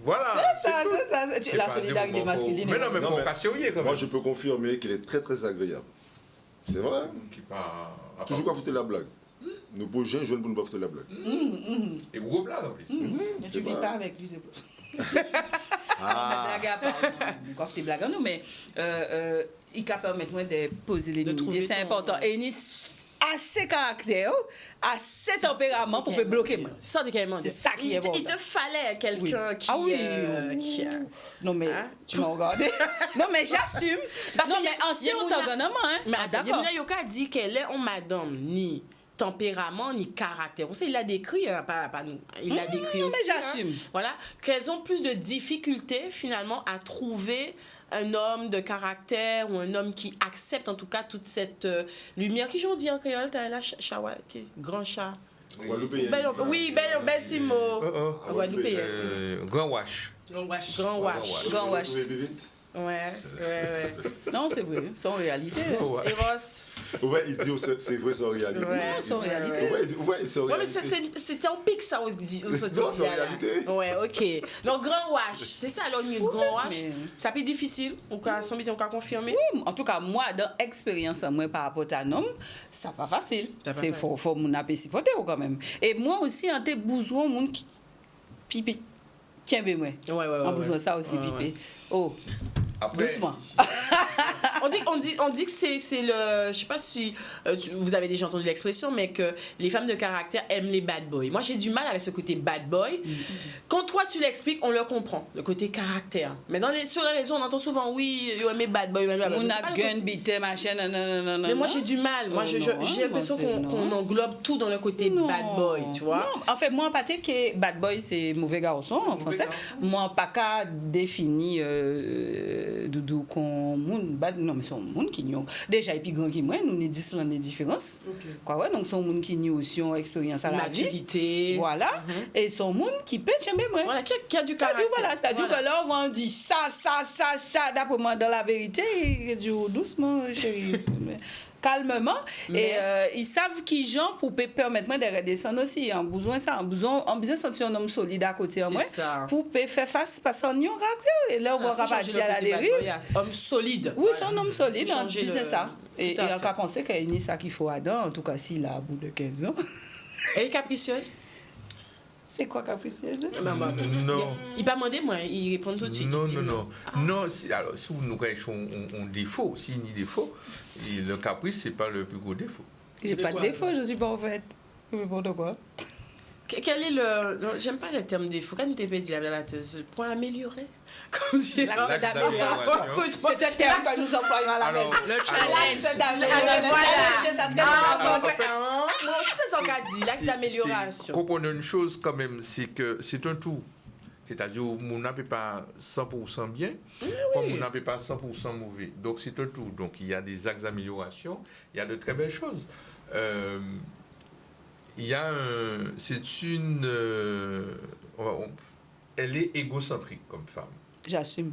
voilà. C'est ça. C'est La pas des solidarité moments masculine. Mais non, mais il Non, faut mais casser au quand même. Moi, je peux confirmer qu'il est très très agréable. C'est vrai. Qui pas- Toujours qu'à foutre la blague. Nous pour jeunes, jeunes pour ne pas foutre la blague. Et gros blague en plus. Tu ne vis pas avec lui, c'est pas. Ah. Blague à part. Quand des blagues à nous, mais il peut permettre moi de poser les limites. trouver C'est ton- important. Et il assez caractère, assez tempérament pour me bloquer moi. C'est ça que tu C'est ça qui est bon. Il te fallait quelqu'un Oui. qui... Ah oui. qui Non mais Hein? tu m'as regardé. Non mais j'assume. Parce Non que mais y a ancien Mouna- antagonement hein. Mais Ah, attends, d'accord. Yamina Yoka dit qu'elle est en madame, ni tempérament, ni caractère. Vous savez, il l'a décrit, hein, pas nous. Il l'a décrit aussi. mais j'assume. Voilà, qu'elles ont plus de difficultés, finalement, à trouver un homme de caractère ou un homme qui accepte, en tout cas, toute cette lumière. Qui j'en dis en créole? T'as la chawa, grand chat. Guadeloupéenne, Bel- ça. oui, bel petit mot. Guadeloupéenne, c'est ça. Grand wash. Grand wash. Grand wash. Vous pouvez vite. Ouais. Non, c'est vrai, c'est en réalité. Eros. Ouais, il dit c'est vrai, c'est en réalité. Ouais, c'est en Il dit- réalité. Ouais, c'est en Ouais, mais réalité. c'est en pic, ça, on se dit. Non, c'est en réalité. Ouais, ok. Donc, grand wash, c'est ça, alors, une grand wash, mais- ça peut être difficile. On peut confirmer. En tout cas, moi, dans l'expérience moi par rapport à un homme, ça pas facile. Ça pas C'est facile. faut mon appécipoter quand même. Et moi aussi, en t'ai besoin monde qui pipi. Tiens, ben moi. Ouais. On a besoin de ça aussi, Ouais, pipi. ouais. Oh, Après, doucement. On dit que c'est le... Je sais pas si vous avez déjà entendu l'expression, mais que les femmes de caractère aiment les bad boys. Moi, j'ai du mal avec ce côté bad boy. Quand toi, tu l'expliques, on le comprend, le côté caractère. Mais sur les réseaux, on entend souvent, oui, ils aiment les bad boys. On C'est a pas le gun, côté- bité, machin, non. Mais moi, j'ai du mal. Moi, Oh j'ai non, l'impression moi, c'est qu'on non. englobe tout dans le côté Non. bad boy, tu vois. Non, en fait, moi, pas que bad boy, c'est mauvais garçon en français. garçon. Moi, pas qu'à définir doudou qu'on moun bad, non, mais son moun qui n'y ont déjà et puis grand qui moi, nous ni 10 ans de différence. Quoi, ouais, donc son moun qui n'y aussi ont expérience à la vie. Maturité. Voilà. Et son moun qui peut aimer moi. Voilà, qui a du C'est-à-dire, caractère. voilà, c'est-à-dire Voilà. que là, on dit ça, d'après moi, dans la vérité, il dit doucement, chérie, calmement. Mais- Et ils savent qui gens pour permettre moi de redescendre aussi. En besoin ça, en besoin sentir un homme solide à côté de C'est moi ça. pour faire face parce qu'on y aura et là on va Faut changer repartir le à la côté bad dérive. boy à homme solide. Oui, c'est un homme solide, Faut hein, changer puis c'est le- ça. Et Tout à on fait. peut penser qu'il y a ça qu'il faut à dedans, en tout cas s'il a à bout de 15 ans. Elle est capricieuse. C'est quoi capricieuse? non. Il pas demandé, moi, il répond tout de suite. Non, il dit non. Non, alors, si vous nous cachons un défaut, s'il y a défaut, et le caprice, c'est pas le plus gros défaut. J'ai pas de défaut, je suis pas en fait. N'importe quoi. Quel est le... non, j'aime pas le terme défaut. Quand nous t'es dit la blabatteuse, le point amélioré. Comme dit L'axe L'axe d'amélioration. d'amélioration. C'est un terme que nous employons à la Alors, maison. Le L'axe challenge. d'amélioration. Voilà. Ça très Ah, bien. bon, ouais, hein. Moi aussi, c'est ce qu'a dit, l'axe d'amélioration. Comprenez une chose quand même, c'est que c'est un tout. C'est-à-dire, mon n'a pas 100% bien, comme mon n'a pas 100% mauvais. Donc, c'est un tout. Donc, il y a des axes d'amélioration, il y a de très belles choses. Il y a un... C'est une... elle est égocentrique comme femme. J'assume.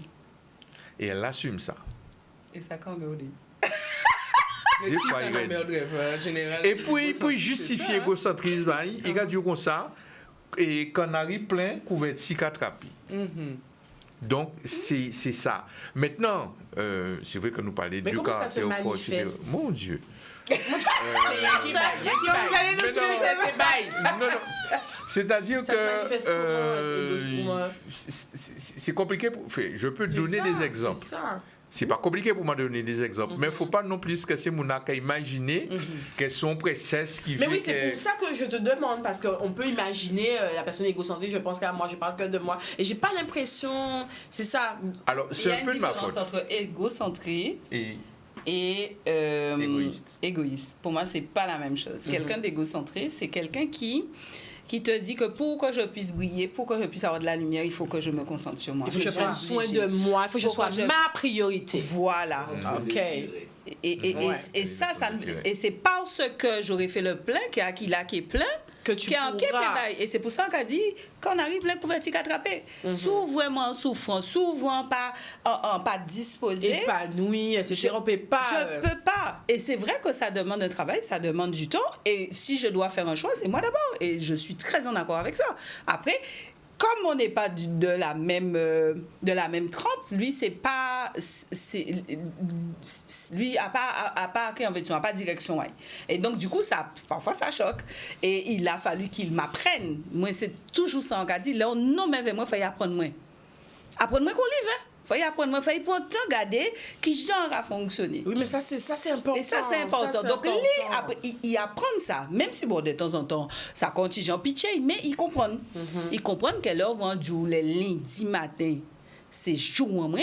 Et elle assume ça. Et ça quand même au début. Des fois, il est- Et puis justifier l'égocentrisme, hein, il a dit comme ça, et canari plein, couvert de cicatrices. Donc, c'est ça. Maintenant, c'est vrai que nous parlons Mais du comment ça se caractère fort, manifeste? etc. Mon Dieu. Non, non. C'est-à-dire Ça se manifeste que comment, c'est compliqué. Je peux donner des exemples. C'est ça. C'est pas compliqué pour moi de donner des exemples, mais il ne faut pas non plus que c'est mon qu'à imaginer quelles sont princesses qui Mais fait oui, c'est que- pour ça que je te demande, parce qu'on peut imaginer la personne égocentrique, je pense qu'à moi, je parle que de moi. Et j'ai pas l'impression, c'est ça. Alors, Il y c'est a un une peu de ma différence faute. entre égocentré Et et égoïste. Pour moi, c'est pas la même chose. Quelqu'un d'égocentré, c'est quelqu'un qui te dit que pour que je puisse briller, pour que je puisse avoir de la lumière, il faut que je me concentre sur moi. Il faut que je suis prenne soin obligée. de moi, il faut que je Faut sois que je- ma priorité. Voilà. OK. Et ça, et c'est parce que j'aurais fait le plein qu'il y a qui est plein Que tu qu'il y a un qui est pourras. plein. Et c'est pour ça qu'on dit qu'on arrive plein couverture attraper. Sous vraiment en souffrance, souvent pas disposé. Épanoui, etc. On peut pas. Je peux pas. Et c'est vrai que ça demande un travail, ça demande du temps. Et si je dois faire un choix, c'est moi d'abord. Et je suis très en accord avec ça. Après, comme on n'est pas de la même trempe, lui, lui a pas convention, a pas direction. Ouais. Et donc, du coup, parfois, ça choque. Et il a fallu qu'il m'apprenne. Moi, c'est toujours ça. On a dit, là, non, mais moi, il faut y apprendre moins. apprendre qu'on livre. Faut y apprendre, faut y prendre temps garder qui genre a fonctionné. Oui, mais ça c'est important. Et ça, c'est important. Ça, c'est Donc, important. lui, après, il apprend ça. Même si, bon, de temps en temps, ça contingent pitché, mais ils comprennent. Ils comprennent que leur vendu les lundis matin, c'est jour en moins,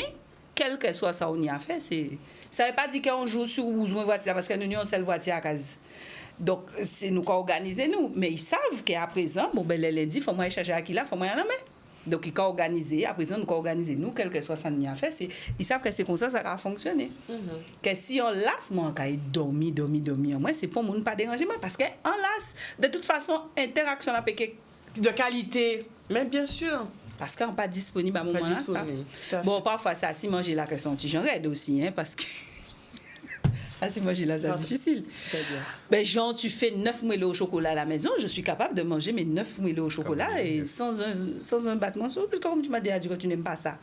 quel que soit ça, on y a fait. Ça ne veut pas dire qu'on joue sur une voiture, parce que nous avons une seule voiture à casa. Donc, c'est nous qui organisons, nous. Mais ils savent qu'à présent, bon, ben, les lundis, il faut moi chercher à qui là, il faut moi y en mettre. Donc, ils ont organisé, à présent, nous avons organisé, nous, quel que soit ça, nous a fait, ils savent que c'est comme ça va fonctionner. Que si on lasse, moi, quand il dormi, moi, c'est pour ne pas déranger, moi, parce qu'on lasse. De toute façon, interaction avec De qualité. Mais bien sûr. parce qu'on n'est pas disponible à un moment Pas là, disponible, tout ça. à Bon, parfois, ça, si manger là, que son petit genre raide aussi, hein, parce que... Ah, si manger là, c'est difficile. C'est-à-dire? Ben, genre, tu fais 9 moelleux au chocolat à la maison, je suis capable de manger mes 9 moelleux au chocolat et sans un battement sur, parce que comme tu m'as déjà dit que tu n'aimes pas ça.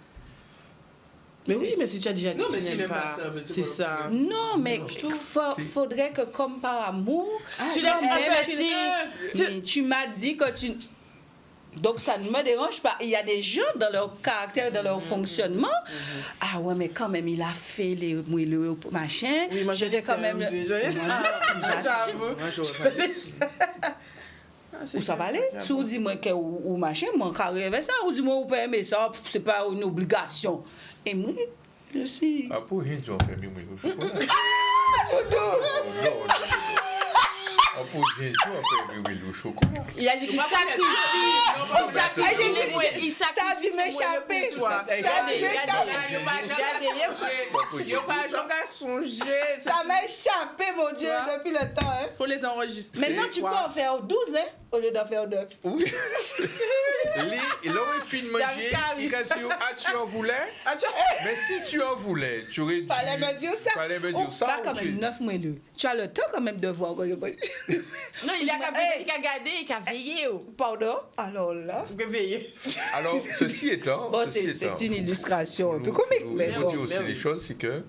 Mais oui, mais si tu as déjà dit Non, que mais tu s'il n'aimes n'aime pas, pas ça, mais c'est c'est pas ça. le Non, mais Si. faudrait que comme par amour, Tu laisses quand un même, petit... mais tu m'as dit que tu... Donc, ça ne me dérange pas. Il y a des gens dans leur caractère, dans leur fonctionnement. Ah ouais, mais quand même, il a fait les moelleux, machin. Oui, moi, je vais quand même... J'assume. Moi, j'aurais pas dit. Où ça va aller? Si vous dites moi que ou machin, moi, carré avec ça, ou dis-moi, vous pouvez aimer ça, c'est pas une obligation. Et moi, je suis... Ah, pour rien, tu en fais mieux au chocolat. Non. Ah, pour rien, tu en fais mieux au chocolat. Il a dit qu'il sacrifie. Il sacrifie les moelleux. Il Ça a sacrifie dû ses moelleux m'échapper. pour toi. Ça a dû m'échapper. Il n'y a pas gens qui songer. Ça m'a échappé, mon Dieu, depuis le temps. Hein. Faut les enregistrer. Maintenant, tu peux en faire 12, hein, au lieu d'en faire 9. Oui. Il aurait fini de manger, il a dit, ah, tu en voulais? Mais si tu en voulais, tu aurais dû... Fallait me dire ça. Fallait me dire ça. Pas ou quand tu- même 9 moelleux. Tu as le temps quand même de voir. Non, il a gardé, il a veillé. Pardon? Alors là... Il a veillé. Alors, ceci étant... Bon, ceci c'est étant, une illustration un peu comique, mais Il faut bon. dire aussi mais les oui. choses, c'est que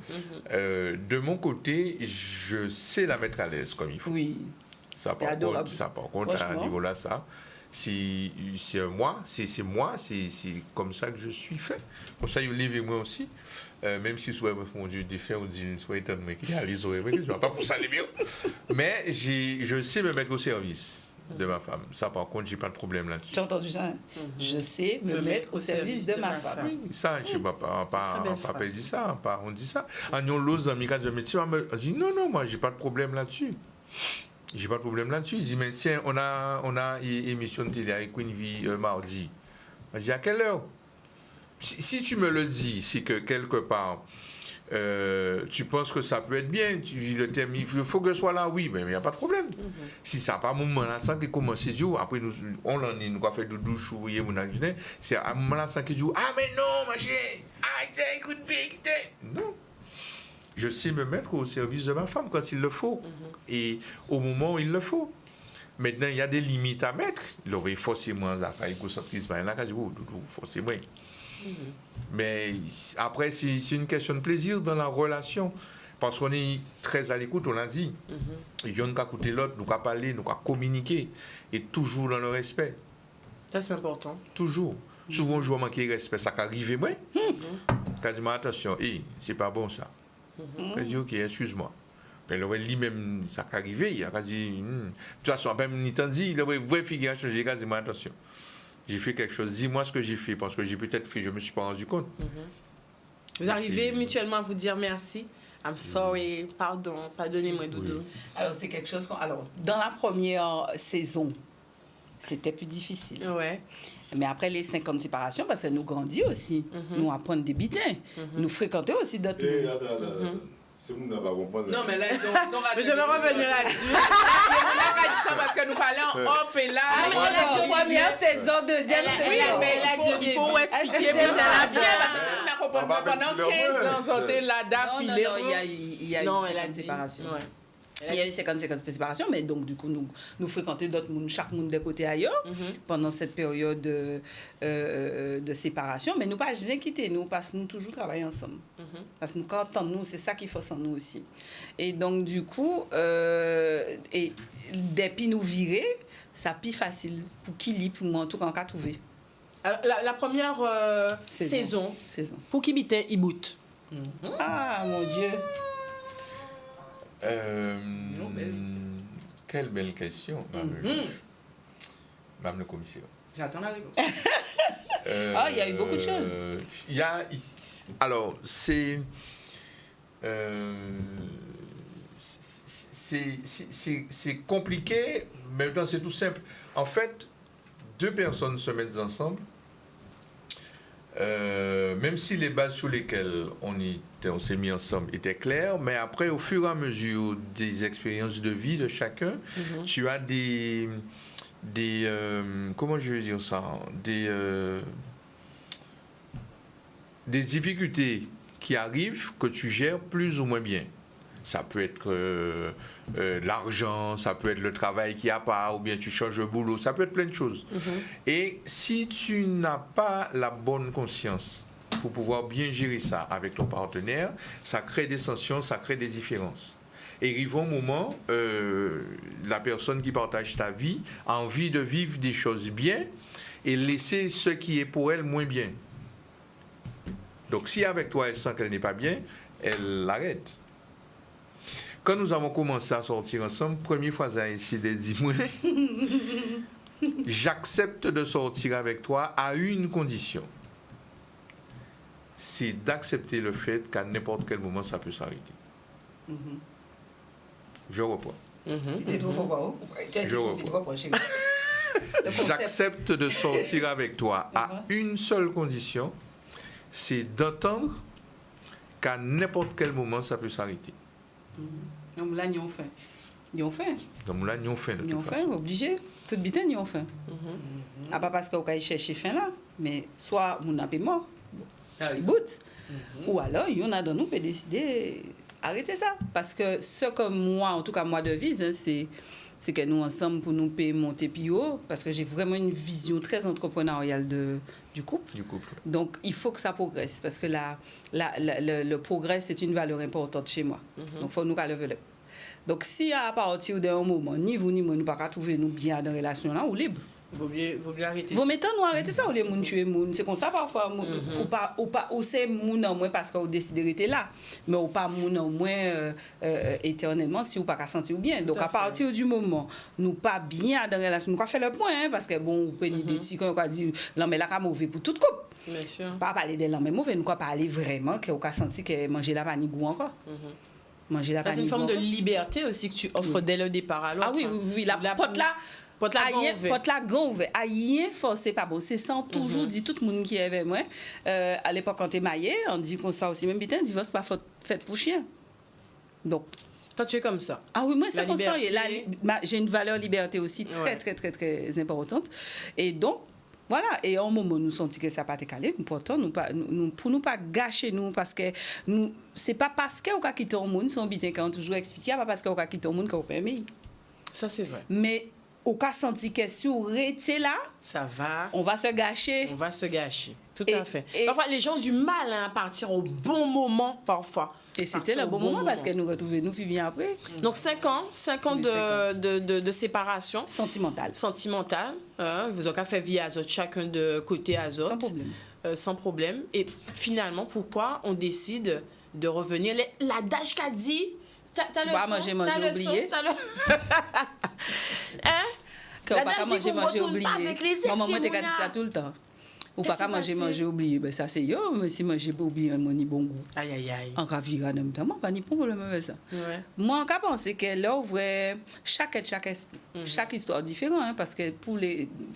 de mon côté, je sais la mettre à l'aise comme il faut. Oui. Ça, C'est par adorable. contre, à Franchement. ce niveau-là, ça, c'est moi, c'est comme ça que je suis fait. Comme ça, il lève moi aussi. Même si soit mon Dieu défait ou dit soit étonné mais qui réalise mais je ne pas pour ça les mieux. Mais je sais me mettre au service de ma femme. Ça, par contre, j'ai pas de problème là-dessus. Tu as entendu ça? Hein? Je sais me mettre au service de ma femme. Oui, ça, je sais pas, on dit ça, on dit ça. En yon l'os amis quand je me dis non, moi j'ai pas de problème là-dessus. J'ai pas de problème là-dessus. Il dit mais tiens, on a une émission de télé avec Queen V mardi. Je dis à quelle heure? Si tu me le dis, c'est que quelque part tu penses que ça peut être bien, tu dis le thème, il faut que je sois là, oui, mais il n'y a pas de problème. Si ça n'a pas un moment là, ça qui commence à dire, après on l'a dit, nous avons fait du douche, c'est à un moment là, ça qui dit, ah mais non, ma chérie, écoute bien, écoutez. Non. Je sais me mettre au service de ma femme quand il le faut, et au moment où il le faut. Maintenant, il y a des limites à mettre. Il aurait forcément à faire égocentriquement. Là, il dit, oh, forcément. Mais après, c'est une question de plaisir dans la relation. Parce qu'on est très à l'écoute, on l'a dit. Il y a qu'à écouter l'autre, nous qu'à parler, nous qu'à communiquer. Et toujours dans le respect. Ça, c'est important. Toujours. Souvent, je vois manquer de respect. Ça qu'arrive, moi. Quasiment, attention, c'est pas bon ça. Je dis, ok, excuse-moi. Mais le lui-même, ça qu'arrive, il a dit, de toute façon, même ni t'en dit, il aurait vraie figure à changer, quasiment, attention. J'ai fait quelque chose, dis-moi ce que j'ai fait, parce que j'ai peut-être fait, je ne me suis pas rendu compte. Vous arrivez mutuellement à vous dire merci. I'm sorry, pardon, pardonnez-moi, Doudou. Alors, c'est quelque chose Alors, dans la première saison, c'était plus difficile. Ouais. Mais après les 50 séparations, parce que nous grandis aussi, nous apprenons des bitins, nous fréquentons aussi d'autres. Attends. C'est vous n'a pas compris. Non, mais là, ils ont raté. Mais je vais revenir là-dessus. On a pas dit ça parce que nous parlons en off et là. Première saison, deuxième Oui, saison. mais il faut expliquer bien la bien parce que ça, on a compris pendant 15 ans, c'était là d'affilée. Non, il y a eu Non, elle a 50 dit. séparations. Ouais. Il y a eu 50 séparations, mais donc du coup, nous fréquentons d'autres monde, chaque monde de côté ailleurs, pendant cette période de séparation. Mais nous pas jamais quitté, nous, parce que nous toujours travaillons ensemble. Parce que nous, quand on nous, c'est ça qu'il faut sans nous aussi. Et donc, du coup, et depuis nous virer, ça plus facile pour qui lit, pour moi, en tout cas, en cas trouvé. Alors, la première saison, pour qui bitait Ibout? Ah, mon Dieu. Quelle belle question, Madame le commissaire. J'attends la réponse. Il y a eu beaucoup de choses. Alors, c'est compliqué, mais en même temps, c'est tout simple. En fait, deux personnes se mettent ensemble, même si les bases sur lesquelles on s'est mis ensemble étaient claires, mais après, au fur et à mesure des expériences de vie de chacun, tu as des comment je vais dire ça, des difficultés qui arrivent que tu gères plus ou moins bien. Ça peut être l'argent, ça peut être le travail qu'il n'y a pas, ou bien tu changes de boulot, ça peut être plein de choses. Et si tu n'as pas la bonne conscience pour pouvoir bien gérer ça avec ton partenaire, ça crée des tensions, ça crée des différences. Et arrive un moment, la personne qui partage ta vie a envie de vivre des choses bien et laisser ce qui est pour elle moins bien. Donc si avec toi elle sent qu'elle n'est pas bien, elle l'arrête. Quand nous avons commencé à sortir ensemble, première fois, ça a essayé de dire, moi, j'accepte de sortir avec toi à une condition. C'est d'accepter le fait qu'à n'importe quel moment, ça peut s'arrêter. Je reprends. Je reprends. J'accepte de sortir avec toi à une seule condition, c'est d'entendre qu'à n'importe quel moment, ça peut s'arrêter. Donc là, ils ont faim. Donc là, ils ont faim de toute façon. Obligé. Tout bitin, ils ont faim. Pas parce qu'on va chercher faim là, mais soit mon appel mort, bout. Ou alors, il y en a dans nous qui décider d'arrêter ça. Parce que ce que moi, en tout cas moi de vise, hein, c'est que nous ensemble pour nous payer monter plus haut, parce que j'ai vraiment une vision très entrepreneuriale du couple. Donc il faut que ça progresse, parce que le progrès c'est une valeur importante chez moi. Donc il faut nous qu'à lever. Donc si à partir d'un moment, ni vous ni moi, nous ne pouvons pas trouver nous bien dans la relation là, ou libre. Vaut mieux arrêter ça. Vous mettez nous arrêter ça ou les moun tuer moun. C'est comme ça parfois. Ou pas c'est moun en moins parce que vous décidez d'être là. Mais ou pas moun en moins éternellement si vous pas qu'à sentir bien. Donc à partir du moment nous pas bien dans la relation, nous pas faire le point hein, parce que bon, vous pouvez des petits quand on va dire l'homme est là qu'à mauvais pour toute couple. Bien sûr. Pas parler de l'homme est mauvais, nous pas parler vraiment que vous a senti que manger la pas ni goût encore. C'est une forme de liberté aussi que tu offres dès le départ à l'autre. Ah oui, la porte là. Porte la grand ouvert. Rien forcé pas bon. C'est sans toujours dit tout le monde qui est avec moi. À l'époque quand t'es marié, on dit comme ça aussi même bien divorce pas fait pour chien. Donc toi tu es comme ça. Ah oui, moi c'est comme ça. J'ai une valeur liberté aussi très importante. Et donc voilà, et au moment où nous sentons que ça n'a pas été calé, pour nous pas gâcher nous, parce que nous, c'est pas parce qu'on a quitté le monde, c'est un bitin qu'on a toujours expliqué, pas parce qu'on a quitté le monde qu'on peut aimer. Ça c'est vrai. Mais au cas senti que si on reste là, ça va. On va se gâcher. Tout à fait. Parfois les gens ont du mal à partir au bon moment parfois. Et c'était le bon moment parce que nous retrouvons nous puis bien après. Donc 5 ans de séparation sentimentale. Vous avez fait vie à autres, chacun de côté à autres. Sans problème. Et finalement, pourquoi on décide de revenir? L'adage qu'a dit, t'as le son, manger oublié. L'adage dit qu'on retourne pas avec les ex. Maman t'a dit ça tout le temps. Ou pas manger oublié, ben ça c'est yo, mais si manger pas oublié, on ni bon goût. Aïe. En ravira même temps, pas ni problème avec ça. Ouais. Moi, en penser que là vrai chaque esprit, chaque histoire différente hein, parce que pour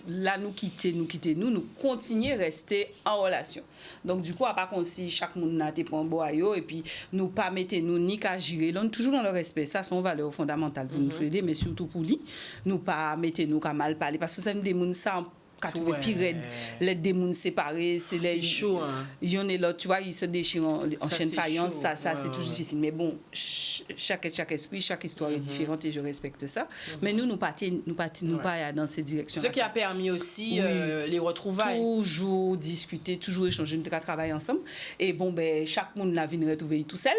là nous quitter nous continuer rester en relation. Donc du coup à part qu'on si chaque monde n'a tes points boyo et puis nous pas mettre nous ni qu'à gérer, là toujours dans le respect, ça sont valeurs fondamentales pour nous aider mais surtout pour lui, nous pas mettre nous qu'à mal parler parce que ça me des monde ça quand tu veux pire les démons séparés c'est les chaud hein. Il y en a là tu vois ils se déchirent en chaîne faïence ça c'est toujours difficile mais bon chaque esprit chaque histoire est différente et je respecte ça mais nous pas dans cette direction ce qui a permis aussi les retrouvailles toujours discuter toujours échanger nous travailler ensemble et bon ben chaque monde la vie retrouver tout seul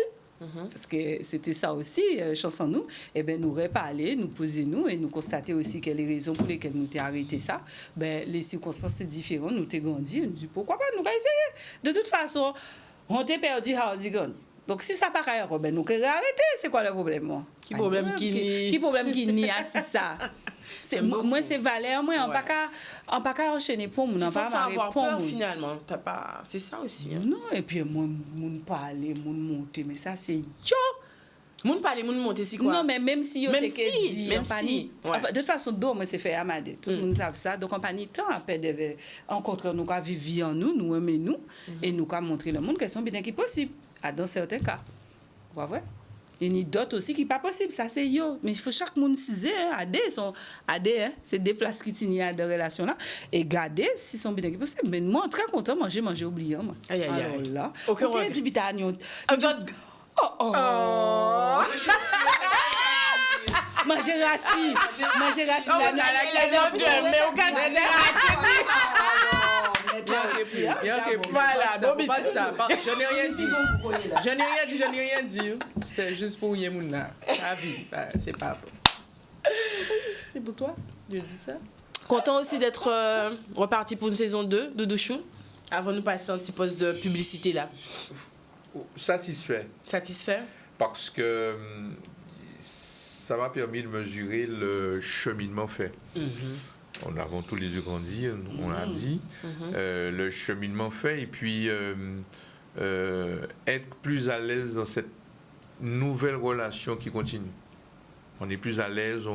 Parce que c'était ça aussi, chanson nous, eh ben, nous reparler, nous poser nous et nous constater aussi que les raisons pour lesquelles nous t'ai arrêté ça, ben, les circonstances étaient différentes, nous t'ai grandi, nous dit pourquoi pas, nous allons essayer. De toute façon, on t'a perdu Hardy Gun. Donc si ça pas carré, ben, nous allons arrêter, c'est quoi le problème, moi? Qui problème qui n'y a, c'est ça. Moi, c'est valeur, moi, on pas qu'à enchaîner pour moi, on pas avoir pour peur moi. finalement, c'est ça aussi. Hein. Non, et puis moi, mon parler, mon monter, mais ça c'est yo. Moun parler, moun monter, c'est quoi? Non, mais même si yo Même te si, dit, même en panique. si, ouais. De toute façon, d'où moi c'est fait à Madé. Tout le monde savent ça. Donc en panique, tant après de rencontrer nous, vivre en nous, nous aimer nous, et nous montrer le monde qu'elles sont bien qui possible. Dans certains cas. Vous voyez? Il y a d'autres aussi qui n'est pas possible, ça c'est yo. Mais il faut chaque monde s'y c'est des places qui tiennent de relation là. Et garder si sont bien possible. Mais moi, très content, manger oubliant. Moi. Aïe, aïe, aïe. Alors là, Aucun on t'a dit, manger racine la mais au Voilà, bon, pas de ça. Je n'ai rien dit. C'était juste pour Yemoun là. La vie, c'est pas bon. C'est pour toi, je dis ça. Content aussi d'être reparti pour une saison 2 de Douchou. Avant de passer un petit poste de publicité là. Satisfait. Satisfait? Parce que ça m'a permis de mesurer le cheminement fait. On avons tous les deux grandi, on l'a dit. Le cheminement fait et puis être plus à l'aise dans cette nouvelle relation qui continue. On est plus à l'aise,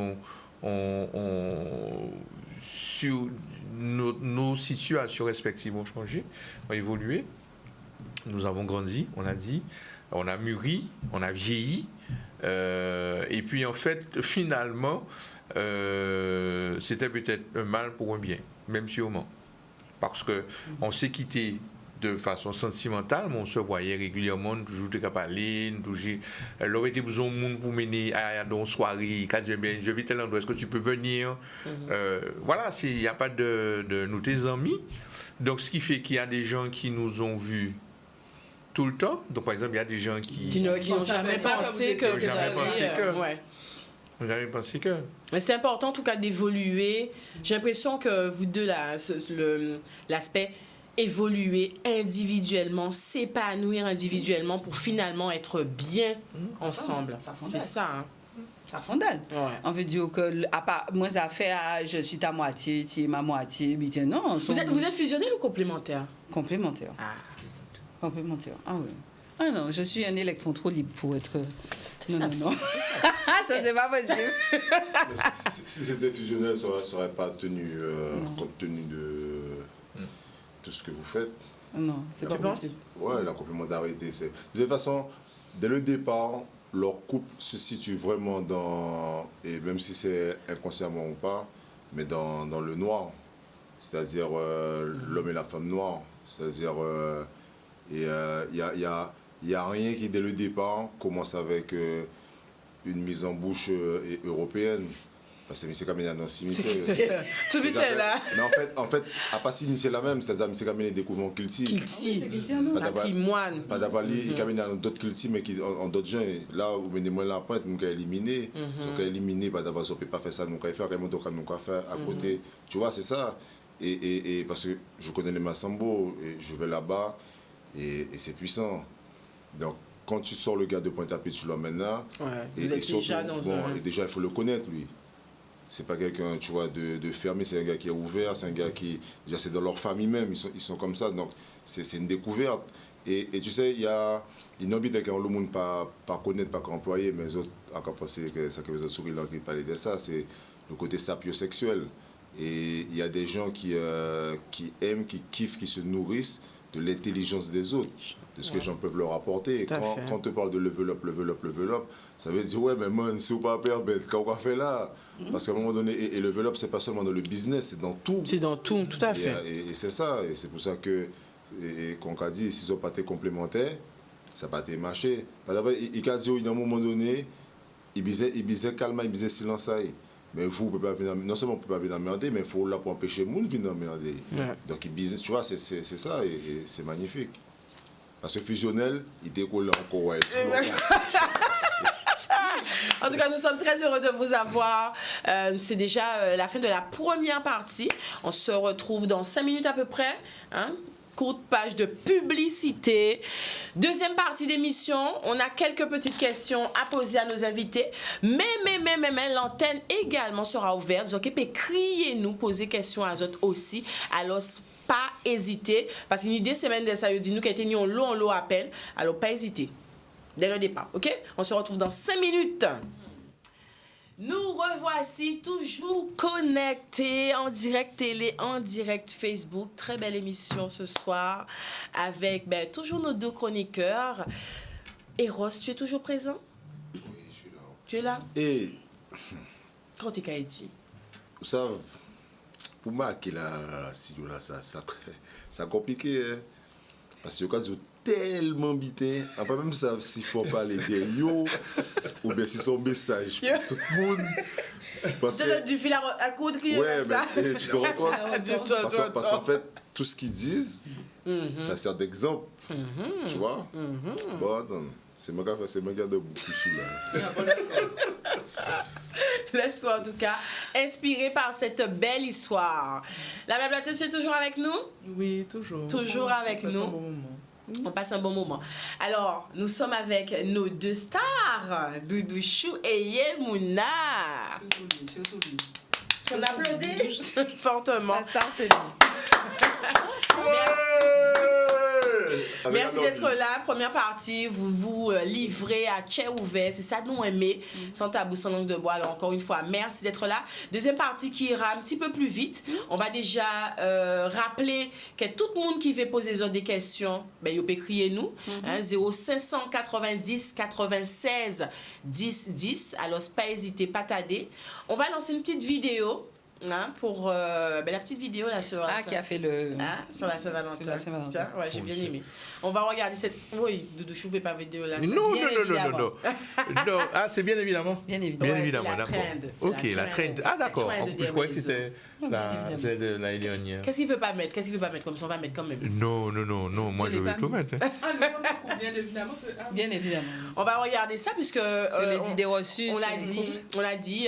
sur nos situations respectives ont changé, ont évolué. Nous avons grandi, on a dit, on a mûri, on a vieilli. Et puis en fait, finalement, c'était peut-être un mal pour un bien, même sûrement. Parce qu'on s'est quitté de façon sentimentale, mais on se voyait régulièrement, toujours de parler, toujours. Elle aurait été besoin de monde pour mener à une soirée, je vais tel endroit, est-ce que tu peux venir? Voilà, il n'y a pas de nous tes amis. Donc ce qui fait qu'il y a des gens qui nous ont vus tout le temps. Donc par exemple, il y a des gens qui n'ont jamais pensé que vous alliez... Ouais. J'avais pensé que... C'est important en tout cas d'évoluer. J'ai l'impression que vous deux, l'aspect évoluer individuellement, s'épanouir individuellement pour finalement être bien ensemble. C'est ça. Hein? Ça fondale. Ouais. On veut dire que, à part, moi, ça fait, je suis ta moitié, tu es ma moitié, mais non. Vous êtes fusionnel ou complémentaire? Complémentaire. Complémentaire. Ah oui. Ah non, je suis un électron trop libre pour être... Non. Ça, c'est pas possible. Si c'était fusionnel, ça n'aurait pas tenu compte tenu de tout ce que vous faites. Non, c'est pas possible. Ouais, la complémentarité, c'est... De toute façon, dès le départ, leur couple se situe vraiment dans... Et même si c'est inconsciemment ou pas, mais dans le noir. C'est-à-dire l'homme et la femme noire. C'est-à-dire... il y a rien qui, dès le départ, commence avec une mise en bouche européenne. Parce que c'est comme il y a un cimetière. Tout vite là. Mais en fait, à pas si c'est la même, c'est-à-dire c'est comme il découvre Kilti. Patrimoine. Pas d'avoir il y a d'autres Kilti, mais qui en d'autres gens. Là où on est moins la pointe, nous avons éliminé. Donc éliminé, pas d'avoir, on peut pas faire ça, nous avons fait, nous avons fait à côté. Tu vois, c'est ça. Et parce que je connais les Massambo, et je vais là-bas, et c'est puissant. Donc, quand tu sors le gars de Pointe-à-Pitre, tu l'emmènes là. Ouais, et vous êtes surtout, déjà dans et déjà, il faut le connaître, lui. C'est pas quelqu'un, tu vois, de fermé, c'est un gars qui est ouvert, c'est un gars qui... Déjà, c'est dans leur famille même, ils sont comme ça, donc c'est une découverte. Et tu sais, il y a une habitude que le monde pas connaître, pas employer, mais les autres, encore penser que ça que les autres sourires là qui parlaient de ça, c'est le côté sapiosexuel. Et il y a des gens qui aiment, qui kiffent, qui se nourrissent de l'intelligence des autres, de ce que les gens peuvent leur apporter. Et quand on te parle de level up, ça veut dire, ouais, mais man, si on pas perdre, quand on va faire là? Parce qu'à un moment donné, et level up, c'est pas seulement dans le business, c'est dans tout. C'est dans tout, tout à fait. Et c'est ça, et c'est pour ça que, qu'on a dit, s'ils n'ont pas été complémentaires, ça n'a pas été marché. Il a dit, à un moment donné, il disait calme, il disait silence. Mais vous, vous pouvez pas venir, non seulement vous ne pouvez pas venir emmerder, mais il faut là pour empêcher le monde de venir emmerder. Ouais. Donc, tu vois, c'est ça, et c'est magnifique. Parce que fusionnel, il décolle encore. Ouais. En tout cas, nous sommes très heureux de vous avoir. C'est déjà la fin de la première partie. On se retrouve dans 5 minutes à peu près. Hein? Courte page de publicité. Deuxième partie d'émission, on a quelques petites questions à poser à nos invités. Mais, l'antenne également sera ouverte. Donc, criez-nous, posez questions à eux aussi. Alors, pas hésiter. Parce qu'une idée, semaine de ça, dit nous qui étions en l'eau appel. Alors, pas hésiter. Dès le départ, ok? On se retrouve dans 5 minutes. Nous revoici toujours connectés en direct télé, en direct Facebook. Très belle émission ce soir avec toujours nos 2 chroniqueurs. Eros, tu es toujours présent? Oui, je suis là. Tu es là? Et Quand tu es Haïti? ça, pour moi, qui la studio là, ça compliqué. Hein? Parce que quand tu tellement bité, après même ça, s'il faut parler de yo, ou bien si son message pour tout le monde. Parce que, Du fil à coudre qui ouais, ça? mais tu te rends compte? Attends. Parce qu'en fait, tout ce qu'ils disent, ça sert d'exemple. Tu vois? Bon, attends. C'est mon gars de beaucoup là. Laisse-toi en tout cas inspiré par cette belle histoire. La Belle Blateuse, tu es toujours avec nous? Oui, toujours. Toujours avec On passe nous. un bon moment. On passe un bon moment. Alors, nous sommes avec nos 2 stars, Doudou Chou et Yemouna. On applaudit fortement. La star, c'est lui. Merci d'être là. Première partie, vous vous livrez à cœur ouvert. C'est ça nous aimer, sans tabou, sans langue de bois. Alors encore une fois, merci d'être là. Deuxième partie qui ira un petit peu plus vite. On va déjà rappeler que tout le monde qui veut poser des questions, il peut crier nous. 0590 96 10 10. Alors pas hésiter, pas tarder. On va lancer une petite vidéo. Pour la petite vidéo là sur qui a fait le sur la Saint-Valentin. Sur la Saint-Valentin. Tiens, ouais, j'ai bien aimé. On va regarder cette. Oui, Doudou Chou fait pas vidéo là. Non, bien évidemment. non. Ah, c'est bien évidemment. Bien évidemment. Bien Ouais, évidemment, c'est la d'accord. trend, c'est Ok, la la trend. trend. Ah, d'accord. La trend En de plus, je croyais que des c'était celle de l'année dernière. Qu'est-ce qu'il veut pas mettre? Comme ça, on va mettre quand même. Non, moi je l'ai veux pas tout mis. mettre. Ah, nous sommes en couple, bien évidemment. Bien évidemment. On va regarder ça puisque Sur les idées reçues. on l'a dit,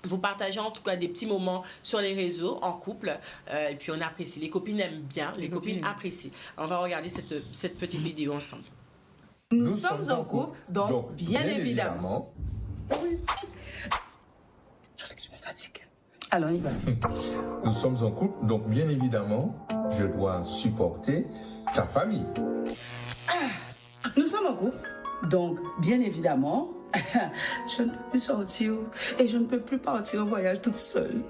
vous partagez en tout cas des petits moments sur les réseaux en couple et puis on apprécie. Les copines aiment bien, les copines apprécient. On va regarder cette petite vidéo ensemble. Nous sommes en couple, donc bien évidemment. Je me fatigue. Alors, il va. Nous sommes en couple, donc bien évidemment, je dois supporter ta famille. Nous sommes en couple, donc bien évidemment, je ne peux plus sortir et je ne peux plus partir en voyage toute seule.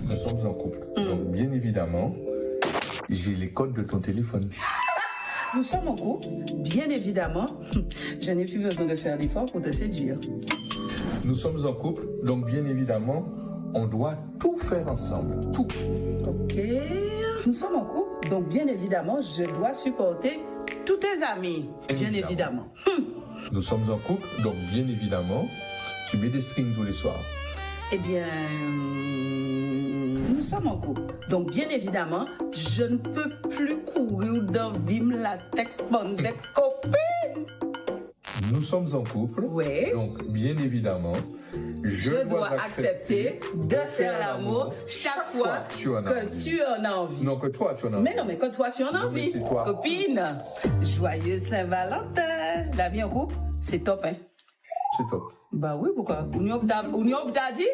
Nous sommes en couple, donc bien évidemment, j'ai les codes de ton téléphone. Nous sommes en couple, bien évidemment, je n'ai plus besoin de faire d'efforts pour te séduire. Nous sommes en couple, donc bien évidemment, on doit tout faire ensemble, tout. Ok. Nous sommes en couple, donc bien évidemment, je dois supporter tous tes amis. Bien évidemment. Nous sommes en couple, donc bien évidemment, tu mets des strings tous les soirs. Eh bien, nous sommes en couple. Donc, bien évidemment, je ne peux plus courir dans Vim, latex, spandex, copine. Nous sommes en couple, Ouais. donc bien évidemment, Je dois accepter de faire l'amour chaque fois tu en as que envie. tu en as envie. Non, que toi, tu en as envie. Mais non, mais quand toi, tu en as Non, mais envie. c'est toi. Copine, joyeux Saint-Valentin. La vie en couple, c'est top, hein? C'est top. Bah oui, pourquoi? On y a dit?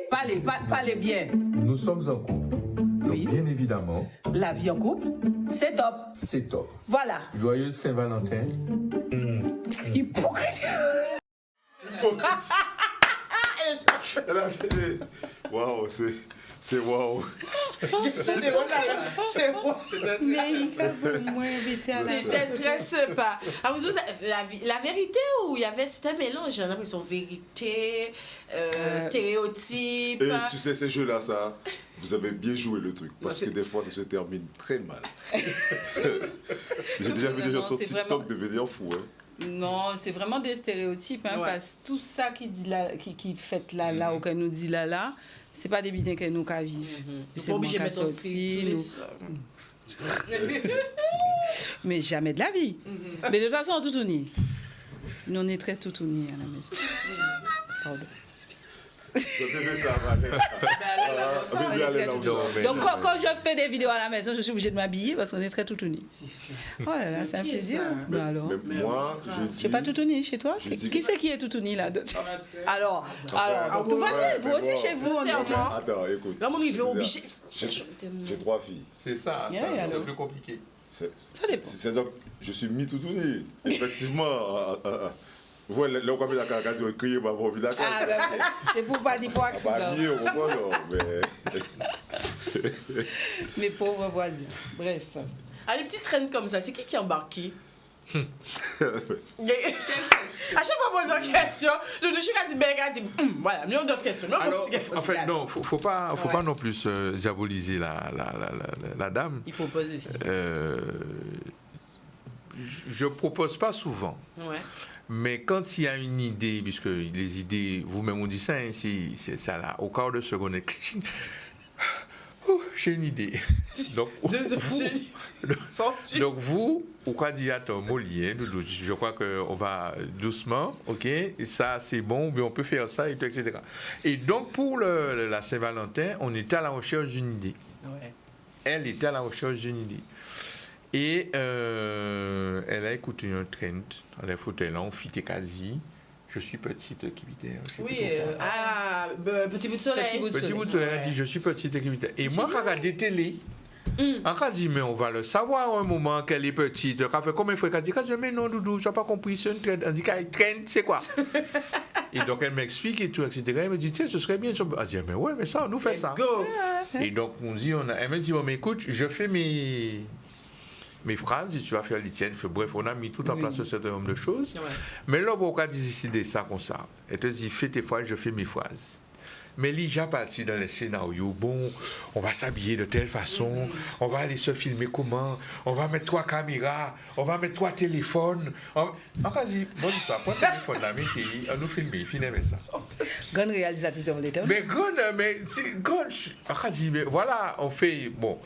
Parlez bien. Nous sommes en couple, donc Oui. bien évidemment, La vie en couple, c'est top. c'est top. Voilà. Joyeux Saint-Valentin. Hypocrite. Waouh, c'est waouh. C'est bon. Mais il a moins invité à la C'était très sympa. Alors, vous, la vérité ou il y avait c'était un mélange, j'ai l'impression vérité, stéréotype. Et tu sais, ces jeux-là, ça, vous avez bien joué le truc. Parce que des fois, ça se termine très mal. J'ai déjà vu des gens sur c'est TikTok vraiment- devenir fous. Hein. Non, c'est vraiment des stéréotypes, hein, Ouais. parce que tout ça qui dit là, qui fait là, ou qu'elle nous dit là, c'est pas des bidins qu'elle nous qu'à vivre. Ils sont obligés de mettre un sortir, strip tous les nous- soirs. Mais jamais de la vie. Mais de toute façon, tout unis. Nous, on est très tout unis à la maison. Pardon. C'était ça, va. Donc, quand je fais des vidéos à la maison, je suis obligée de m'habiller parce qu'on est très tout unis. Oh là là, c'est un plaisir. Mais alors, Mais moi, je dis... c'est pas tout uni chez toi? dis Qui c'est qui est tout uni là? Alors, Enfin, tout va bien. ouais, Vous mais aussi bon, chez vous, on est tout unis. Attends, écoute. Là, mon il veut obligé. J'ai 3 filles. C'est ça, Yeah, c'est plus compliqué. Ça dépend. C'est-à-dire que je suis mis tout uni. Effectivement. Vous voyez, là, on a la carte, on crier, ma envie d'accord. Ah, ben, c'est pour pas dire pour accident. Pas mieux, on comprend, non, mais... Mes pauvres voisins. Bref. Ah, les petites traînes comme ça, c'est qui embarque qui? À chaque fois que je pose une question, le dessus a dit, ben, a dit, voilà, nous avons d'autres questions. Alors, en fait, non, faut pas non plus diaboliser la dame. Il propose aussi. Je propose pas souvent. Ouais. Mais quand il y a une idée, puisque les idées, vous-même vous dites ça, hein, c'est ça là, au quart de seconde, j'ai une idée. Donc, vous, au cas d'y attendre, Molière, je crois qu'on va doucement, ok, et ça c'est bon, mais on peut faire ça, et tout, etc. Et donc, pour la Saint-Valentin, on était à la recherche d'une idée. Ouais. Elle était à la recherche d'une idée. Et elle a écouté un trend dans les fauteuils là, on fit quasi. Je suis petite équipitaire. Oui, petit bout de soleil. Petit bout de soleil, elle a dit je suis petite équipitaire. Et moi, quand j'ai des télé, on a dit mais on va le savoir un moment qu'elle est petite. Elle a fait combien de fois qu'elle dit mais non, Doudou, je n'ai pas compris, c'est une trend. Elle dit trend, c'est quoi? Et donc elle m'explique et tout, etc. Elle me dit tiens, ce serait bien. Elle dit mais ouais, mais ça, on nous fait Let's ça. go. Et donc elle me dit bon, mais écoute, je fais mes phrases, et tu vas faire les tiennes. Bref, on a mis tout en place un certain nombre de choses. Ouais. Mais là, on va décider ça comme ça. Elle te dit, fais tes phrases, je fais mes phrases. Mais déjà parti dans les scénarios, bon, on va s'habiller de telle façon, on va aller se filmer comment, on va mettre 3 caméras, on va mettre 3 téléphones. On va dire, bon, ça, prends le téléphone là, on nous filme, filmer ça. Grande réalisatrice de l'état. Mais voilà, on fait, bon.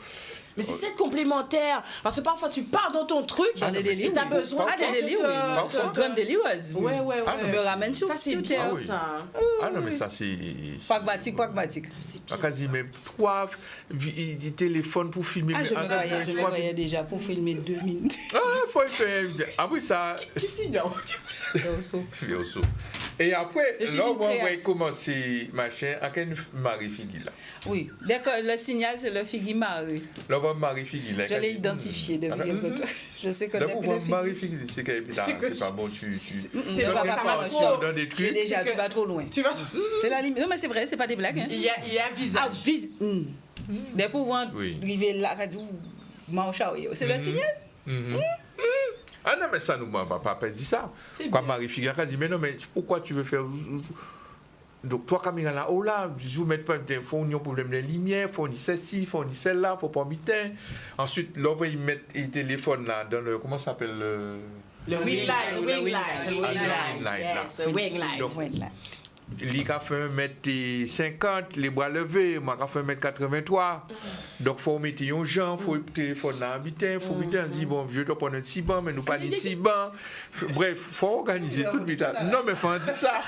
Mais c'est cette complémentaire. Parce que parfois, tu pars dans ton truc Ah, des délires, et t'as oui. besoin Ah, des délires, oui. Sont grande délireuse. Ouais. Ah, non, Me ramène sur Ça, c'est sur bien, terre. oui. ça. Ah non, mais ça, c'est... Pragmatique. C'est bien. Quasi même 3 téléphones pour filmer. Ah, je me voyais déjà pour filmer 2 minutes. Ah, faut faire. Ah oui, ça. Qui signe? Et après, Je suis là, une on va créatrice. commencer, machin, à quel Marie-Figui là. Oui, d'accord, le signal, c'est le Figui Marie. Là, on va Marie-Figui là. Je l'ai identifié depuis quelque temps. Je sais que Là, depuis pour le voir Figui. Marie-Figui, c'est qu'elle est pas bon, tu C'est tu pas fais vraiment tu trop. dans des C'est trucs. déjà, tu vas trop loin. Tu vas. C'est la limite. Non, mais c'est vrai, c'est pas des blagues. Hein. Il y a un visage. Ah, vise. Des pouvoirs Oui. arriver là, c'est le signal. Ah non, mais ça, nous, papa dit ça. C'est Quand bien. Marie-Figui a dit, mais non, mais pourquoi tu veux faire. Donc, toi, caméra là, oh là, vous mettez pas de un problème de lumière, faut ni celle-ci, faut ni celle-là, faut pas mitaine. Ensuite, là, ils mettent les téléphones là, dans le. Comment ça s'appelle Le wing light. Le wing light. Yes, le wing light. Donc, Ouais, là. lui qui a fait 1m50, les bras levés, moi qui a fait 1m83. Donc, il faut mettre un gens, il faut le téléphone là, il faut mettre un dit, bon, je te prends un petit banc, mais nous pas de petit banc. Bref, il faut organiser tout le vite. Non, mais il faut dire ça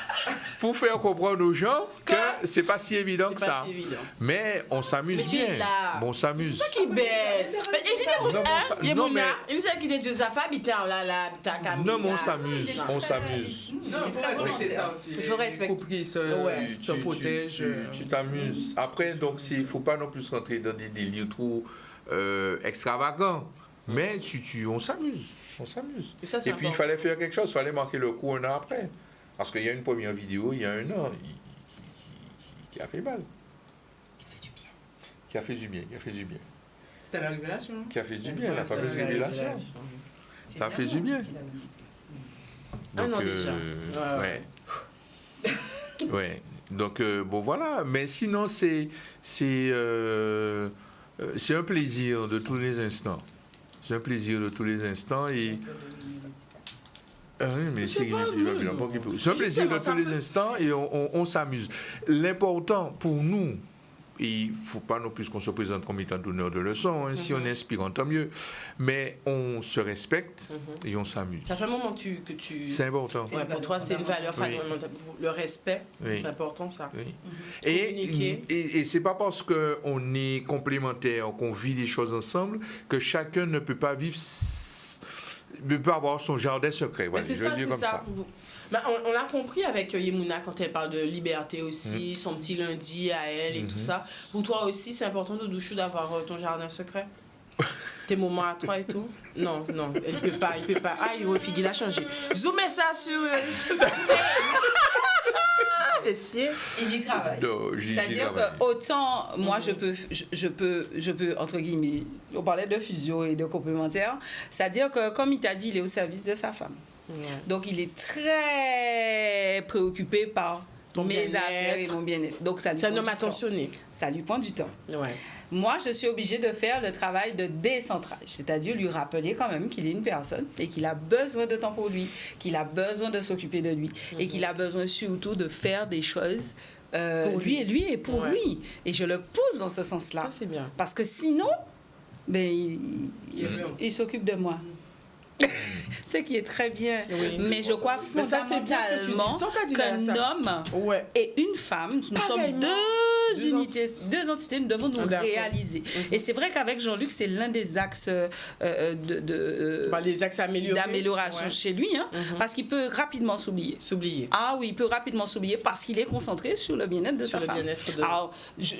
pour faire comprendre aux gens que c'est pas si évident que C'est pas ça. si évident. Mais on s'amuse Mais tu es bien. là. Bon, on C'est s'amuse. ça qui est bête. Mais il y a Non, mon mais- il me dit qu'il est Dieu sa femme, il t'a là, t'as Camille. Non, mais on s'amuse. On s'amuse. Non, il faut respecter ça aussi. Il faut respecter. Qui se protège. Tu t'amuses. Après, donc, il ne faut pas non plus rentrer dans des délires trop extravagants. Mais on s'amuse. On s'amuse. Et ça, c'est Et puis, il important. fallait faire quelque chose. Il fallait marquer le coup un an après. Parce qu'il y a une première vidéo, il y a un an, qui a fait mal. Qui a fait du bien. C'était la révélation. Qui a fait du bien, la fameuse révélation. Ça a fait du bien. Un Donc, an déjà. ouais. Ouais. Donc, bon, voilà. Mais sinon, c'est un plaisir de tous les instants. C'est un plaisir de tous les instants. Et... Ah oui, mais c'est un plaisir de tous les instants et on s'amuse. L'important pour nous, il ne faut pas non plus qu'on se présente comme étant donneur de leçons. Hein. Si on est inspirant, tant mieux. Mais on se respecte et on s'amuse. Ça fait un moment que tu... C'est important. Ouais, pour toi, c'est une valeur Oui. fondamentale. Le respect, Oui. c'est important, ça. Oui. Communiquer. Et c'est pas parce qu'on est complémentaires, qu'on vit des choses ensemble, que chacun ne peut pas vivre, ne peut avoir son jardin secret. Voilà, c'est je le ça, dis c'est comme ça. Ben, on l'a compris avec Yemouna quand elle parle de liberté aussi, son petit lundi à elle et tout ça. Pour toi aussi, c'est important, Doudouchou, d'avoir ton jardin secret? Tes moments à toi et tout? Non, elle peut pas. Ah, il a changé. Zoomez ça sur... Il y travaille. Non, C'est-à-dire que autant moi je peux entre guillemets, on parlait de fusion et de complémentaire, c'est-à-dire que comme il t'a dit, il est au service de sa femme. Ouais. Donc il est très préoccupé par Ton mes bien-être. affaires et mon bien-être. Donc ça lui C'est un prend homme du temps. attentionné. Ça lui prend du temps. Ouais. Moi, je suis obligée de faire le travail de décentrage, c'est-à-dire lui rappeler quand même qu'il est une personne et qu'il a besoin de temps pour lui, qu'il a besoin de s'occuper de lui et qu'il a besoin surtout de faire des choses Pour lui et pour Ouais. lui. Et je le pousse dans ce sens-là. Ça, c'est bien. Parce que sinon, ben, il s'occupe de moi. Ce qui est très bien. Oui. Mais je crois Mais ça, c'est bien ce que tu dis. fondamentalement Son candidat, qu'un ça. homme Ouais. et une femme, nous sommes Pareillement. deux unités, deux entités, nous devons nous D'accord. réaliser. Et c'est vrai qu'avec Jean-Luc, c'est l'un des axes Les axes améliorés. d'amélioration Ouais. chez lui, hein, parce qu'il peut rapidement s'oublier. S'oublier. Ah oui, il peut rapidement s'oublier parce qu'il est concentré sur le bien-être de Sur sa le femme. bien-être de- Alors,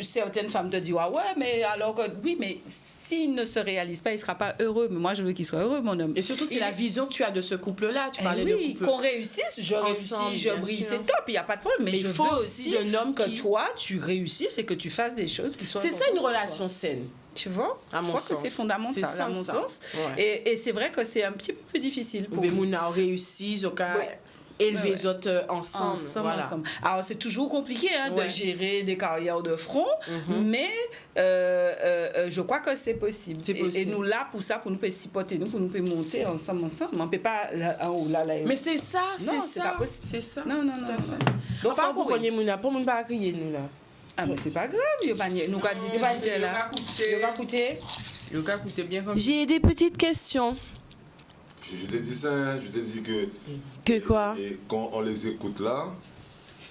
certaines femmes te disent, ah ouais, mais alors que, oui, mais s'il ne se réalise pas, il ne sera pas heureux. Mais moi, je veux qu'il soit heureux, mon homme. Et surtout, c'est Il la est- vision que tu as de ce couple-là. Tu Eh parlais oui, de couple. qu'on réussisse, je réussis, Ensemble, je bien brille, sûr. c'est top, il n'y a pas de problème. Mais Mais je il faut veux aussi aussi un homme que qui- toi, tu réussisses et que tu fasses des choses qui soient C'est ça importantes une pour toi. relation saine. Tu vois? À Je mon crois que sens. c'est fondamental, C'est à mon ça. sens. Ouais. Et c'est vrai que c'est un petit peu plus difficile pour Mais nous. Mouna a réussi, ils ont qu'à Ouais. élever Ouais. les autres ensemble. Voilà. Ensemble. Alors, c'est toujours compliqué hein, Ouais. de gérer des carrières de front, mais je crois que c'est possible. C'est possible. Et nous, là, pour ça, pour nous pouvons supporter, pour nous pouvons monter ensemble. On ne peut pas là, en haut, là. Mais c'est ça, Non, c'est c'est ça. pas possible. C'est ça. Non. Tout à fait. Donc, Donc, pas faut pour oui. Mouna, pour Mouna pas crier, nous, là. Ah, mais c'est pas grave, nous avons dit tout là. Il va coûter. Le gars coûtait bien comme ça. J'ai des petites questions. Je t'ai dit ça, je t'ai dit que. Que quoi? Et quand on les écoute là,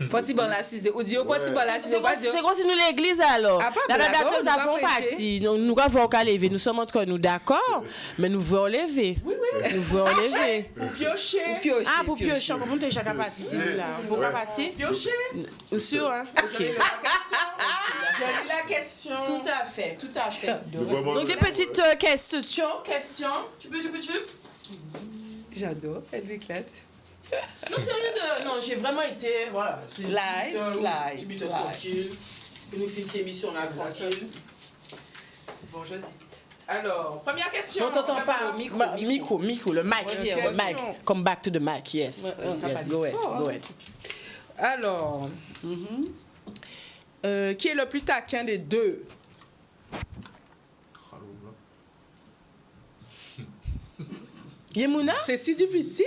Faut-il bon la cise? Ou dit, faut-il bon la cise? C'est quoi si nous l'église alors? Ah, pas La blague, date, on nous va avons prêcher. parti. Nous avons qu'à lever. Nous sommes entre nous d'accord, mais nous voulons lever. Nous voulons lever. Piocher. Piocher, Ah, pour piocher, comment tu es chacun parti là? Pour pas partir? Piocher. Ou sûr, hein? Ok. J'ai lu la question. Tout à fait, tout à fait. vraiment- Donc, des petites questions. Tu peux. J'adore, elle m'éclate. Non, c'est rien de. Non, j'ai vraiment été. Voilà. C'est- Light, oui, light, Tu light. tranquille. Nous finissons cette émission là, tranquille. Bon, je dis. Alors, première question. Non, t'entends pas. Micro, le mic. Reviens, Le reviens. mic. Come back to the mic, yes. Yes, go ahead, go ahead. Alors, qui est le plus taquin des deux? Yemouna? C'est si difficile.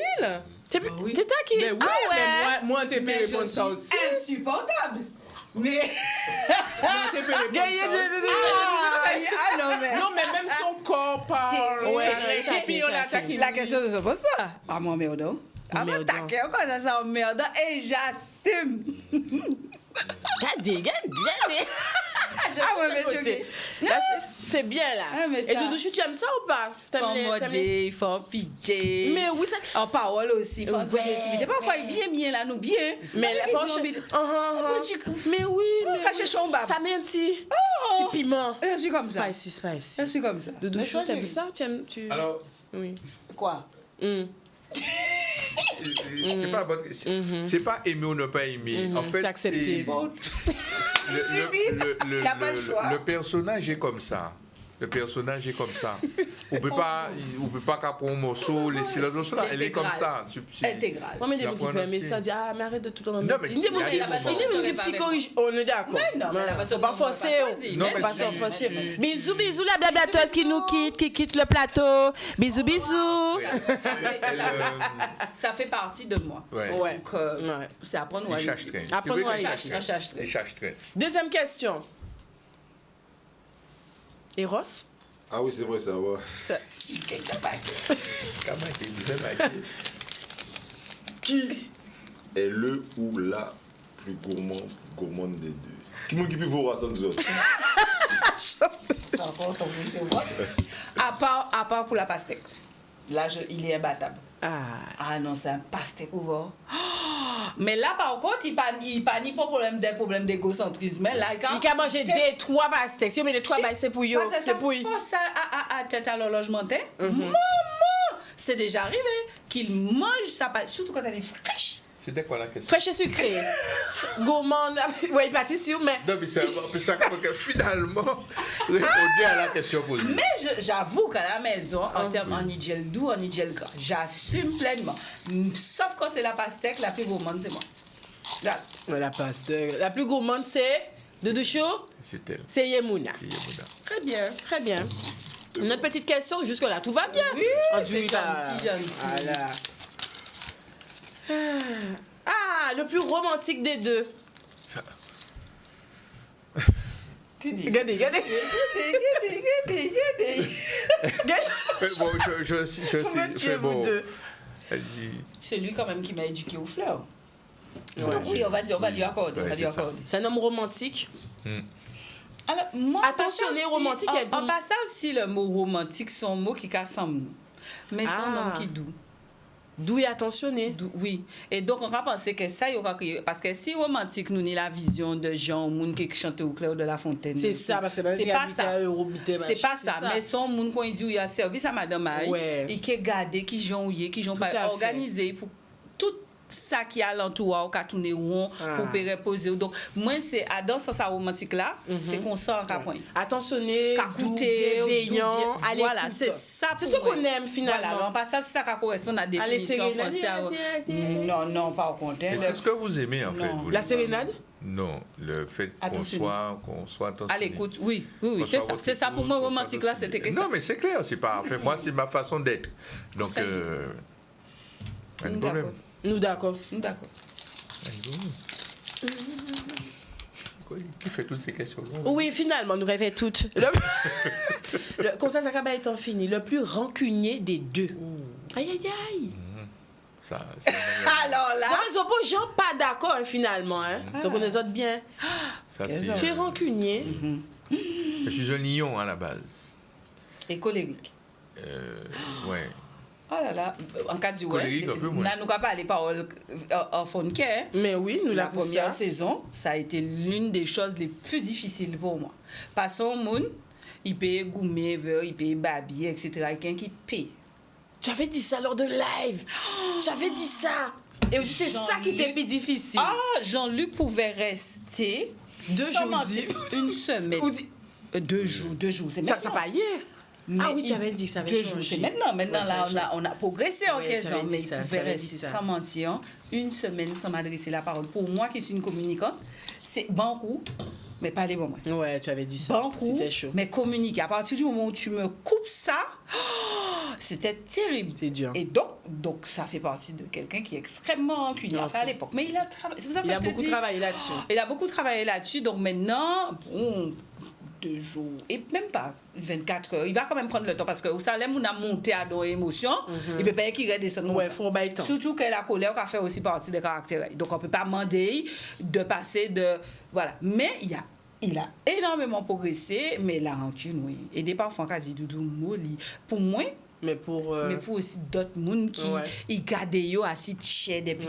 T'es qui? Mais oui, mais moi, t'es Mais payé je pour ça suis aussi. insupportable. Mais. Moi, t'es payé pour ça aussi. Ah non, mais. Non, mais même son corps parle. Ouais, Et puis on l'attaque. La question ne se pose pas. Ah, mon merdon. Ah, mon Merdon. taquet, quoi, ça, c'est un merdon. Et j'assume. Regardez. Ah, ouais, mais choqué. Là, c'est bien là. Ah, mais Et ça- Doudouchou, tu aimes ça ou pas? Faut modder, faut piquer. Mais oui, ça. En parole aussi, faut Ouais. sensibilité. Parfois, bien là, nous, bien. Mais la franchement. Mais oui, mais Cacher son bab. ça met un petit piment. Je suis comme ça. Spicy. Je suis comme ça. Doudouchou, Mais toi, t'aimes ça? Tu... Alors, Oui. Quoi? c'est pas la bonne question. C'est pas aimer ou ne pas aimer. En fait, C'est accepté. le Il a pas le choix. le personnage est comme ça. Le personnage est comme ça. On peut pas caper un morceau, laisser le morceau là. Elle est comme ça. Intégral. Moi, mais des La gens qui peuvent aimer prononcier. ça, disent ah, mais arrête de tout en Non, mais Il y a des il y a des gens moments. qui psychologie. On est d'accord. Mais non, mais la personne pas ne va pas forcer. choisir. Non, mais Pas tu- forcer. tu- Bisous, la blablateuse qui nous quitte, qui quitte le plateau. Bisous. Ça fait partie de moi. Ouais. Ouais. Donc, Ouais. c'est apprendre à Il cherche ici. très. Apprends-nous à Il ici. cherche très. Deuxième question. Eros? Ah oui, c'est vrai ça, ouais. Qui est le ou la plus gourmande des deux? Qui est-ce qui peut voir ça nous autres? À part pour la pastèque. Là, il est imbattable. Ah. Non, c'est un pastèque ouvert. Mais là, par contre, il pas ni des problèmes d'égocentrisme. Mais là, Il a mangé 2-3 pastèques. Si on met les 3 c'est pour yo. C'est pour lui. Ça à tête à l'horloge montée. Maman! C'est déjà arrivé qu'il mange sa pastèque, surtout quand elle est fraîche. C'était quoi la question? Fraîche et sucré. Gourmande. Oui, pâtisserie, mais. Non, mais c'est un peu ça que finalement, répondez à la question posée. Mais j'avoue qu'à la maison, en termes en hygiène doux, en hygiène gras, j'assume pleinement. Sauf quand c'est la pastèque, la plus gourmande, c'est moi. Là. La pastèque. La plus gourmande, c'est Doudou Chou? C'est Yemouna. Très bien, très bien. Notre petite question, jusque-là, tout va bien. Oui, c'est gentil. Voilà. Ah, le plus romantique des deux. Regardez. Bon, je sais. Bon, elle dit... C'est lui quand même qui m'a éduqué aux fleurs. Ouais. Donc oui, on va lui accorder. Ouais, C'est un homme romantique. Alors, moi, Attentionné, romantique et doux. En passant aussi, le mot romantique, c'est un mot qui casse en nous. Mais c'est un homme qui est doux. Doux et attentionné. Oui. Et donc, on va penser que ça, il y aura... Parce que si romantique, nous, ni la vision de Jean, moun qui chante au clair de la fontaine. C'est ça, parce que c'est pas ça. C'est pas ça. Mais son moun qu'on dit, il y a service à Madame Aïe. Ouais. Et qui est gardé, qui j'ont pas organisé pour tout ça qui est alentour, qui a tourné rond, pour reposer. Donc, moi, c'est dans ce sens romantique là, c'est qu'on sent qu'à point. Attentionné, doux, bienveillant, à l'écoute. Voilà, c'est ça. C'est ce qu'on aime finalement. Voilà, pas ça, c'est ça qui correspond à la définition française. Non, pas au contraire. C'est ce que vous aimez en fait. La sérénade? Non, le fait qu'on soit attentionné. À l'écoute, oui, c'est ça. C'est ça pour moi, romantique là, c'était que ça. Non, mais c'est clair, c'est pas. Enfin, moi, c'est ma façon d'être. Donc, un problème. Nous d'accord. Qui fait toutes ces questions-là? Oui, finalement, nous rêvons toutes. Comme ça va étant fini. Le plus rancunier des deux. Aïe. Ça, alors là. Ça ne sont pas gens pas d'accord finalement. Donc on les autres bien. Ça, tu es rancunier. Je suis un lion à la base. Et colérique. Ouais. Oh là là, en cas du colérique un peu moins. Nous n'avons pas les paroles en fond de cœur. Mais oui, nous la première saison, ça a été l'une des choses les plus difficiles pour moi. Parce qu'on monde, il paye gourmet, il paye babi, etc. Quelqu'un qui paye. J'avais dit ça lors de live. J'avais dit ça. Et c'est ça qui était plus difficile. Jean-Luc pouvait rester 2 jours, une semaine. 2 jours, c'est maintenant. Ça pas hier. Oui, tu avais dit que ça avait 2 jours, c'est maintenant. Maintenant, là, on a progressé en 15 ans. Mais il pouvait rester sans mentir, une semaine sans m'adresser la parole. Pour moi, qui suis une communicante, c'est bon coup, mais pas les bons mots. Ouais, tu avais dit ça. Bon coup, mais communiquer. À partir du moment où tu me coupes ça, c'était terrible. C'est dur. Et donc, ça fait partie de quelqu'un qui est extrêmement rancunier à l'époque. Mais il a travaillé. Il a beaucoup travaillé là-dessus. Il a beaucoup travaillé là-dessus. Donc maintenant, 2 jours, et même pas 24 heures, il va quand même prendre le temps parce que vous savez, on a monté à nos émotions, il peut pas qu'il redescende. Ouais, faut bailler temps. Surtout que la colère fait aussi partie des caractères. Donc on peut pas demander de passer de voilà. Mais il a énormément progressé, mais la rancune, oui. Et des parfois, quand il dit doudou molli, pour moi. Mais pour aussi d'autres monde qui ils gardent yo assis chez depuis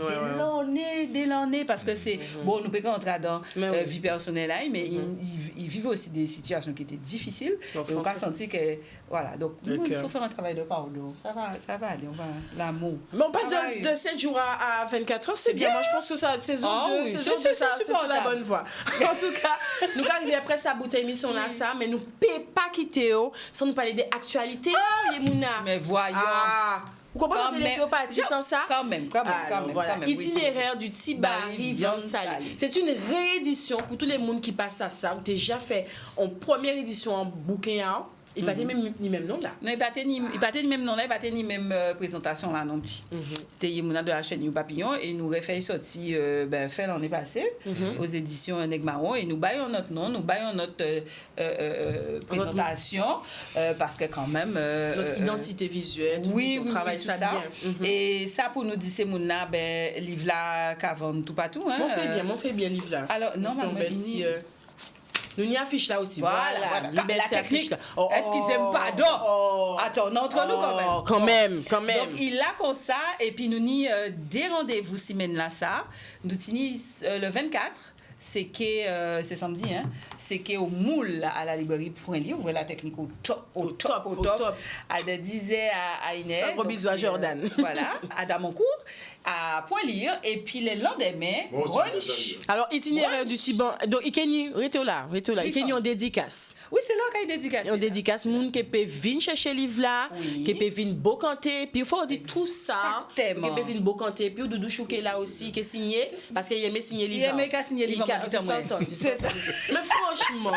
des l'année parce que c'est bon nous peut pas entrer dans vie personnelle là mais ils vivent aussi des situations qui étaient difficiles et on a senti que voilà donc il faut faire un travail de pardon ça va aller on va l'amour mais on passe de 7 jours à 24 heures c'est bien moi je pense que ça saison 2 c'est sur la bonne voie en tout cas nous arrivons après sa bouteille émission là ça mais nous peut pas quitter sans nous parler des actualités Yemouna. Mais voyons. Vous comprenez que les parti sans ça? Quand même. Voilà. Itinéraire du Tibari Viande Salée. C'est une réédition pour tous les monde qui passent à ça. Vous avez déjà fait en première édition en bouquin. Il pas ni même nom là. Non, il battait ni même non là, il battait ni même présentation là non plus. C'était Yémouna de la chaîne You Papillon et nous refait sorti fait l'année passée aux éditions Nèg Marron et nous baillons notre nom, nous baillons notre présentation parce que quand même notre identité visuelle, oui, on travaille tout ça bien. Et ça pour nous dire c'est mouna livre là qu'avant tout partout hein. Montrez bien livre là. Alors normalement nous y affiche là aussi. Voilà. La technique. Là. Excusez-moi, pardon. Attends, entre nous quand même. Quand même. Donc, il a comme ça, et puis nous n'y des rendez-vous semaine là, ça. Nous tenons le 24. C'est samedi, hein? C'est au moule à la librairie Point Livre. Vous voyez la technique au top. À de 10 à Inès. Un gros bisou à Jordan. Voilà, à Damancourt, à Point Lire. Et puis le lendemain, brunch. Alors, itinéraire du Tiban. Donc, il y a là. Il y a en dédicace. Oui, c'est là qu'il y a dédicace. On dédicace, moun qui peut venir chercher le livre là, qui peut venir beau canter, puis il faut dire tout ça, qui peut venir beau canter, puis Doudou Chouké là aussi, qui est signé, parce qu'il aimait signer le livre. Il aimait qu'à signer le livre. C'est ça. Mais franchement,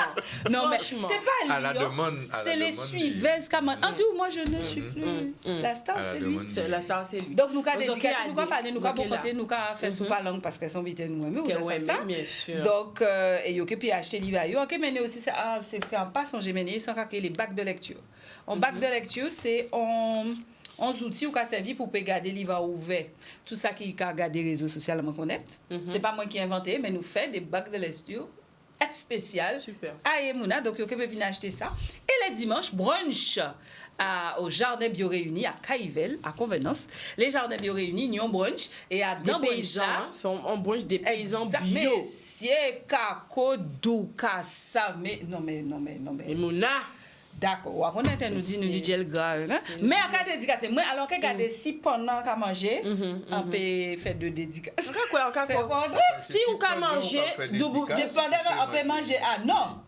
mais c'est pas à la demande. C'est les suiveuses comme en tout, moi je ne suis plus. La star c'est lui. La star c'est lui. Donc nous avons dédicace, nous avons parlé, nous avons compté, nous avons fait sous pas langue parce qu'elles sont vite nous aimer, c'est ça. Bien sûr. Donc et yo qui puis acheter livre yo, OK mener aussi ça c'est pas son géminer sans que les bacs de lecture. Un bac de lecture c'est on outils ou qu'a servi pour garder livre ouvert. Tout ça qui a garder réseaux sociaux me connecte. C'est pas moi qui ai inventé mais nous fait des bacs de lecture spécial. Super. À Yemouna, donc vous pouvez venir acheter ça. Et les dimanches, brunch au Jardin Bio Réuni à Caïvel, à Convenance. Les Jardins Bio Réunis, ils ont brunch. Et à des paysans, sont en brunch des paysans bio. Messieurs, kako, douka, ça, mais non. Yemouna. D'accord, on a nous dit gel gras. Mais à cas dédicace, moi alors que garder si pendant qu'à manger, on peut faire de dédicace. Si on peut manger, c'est pendant on peut manger non.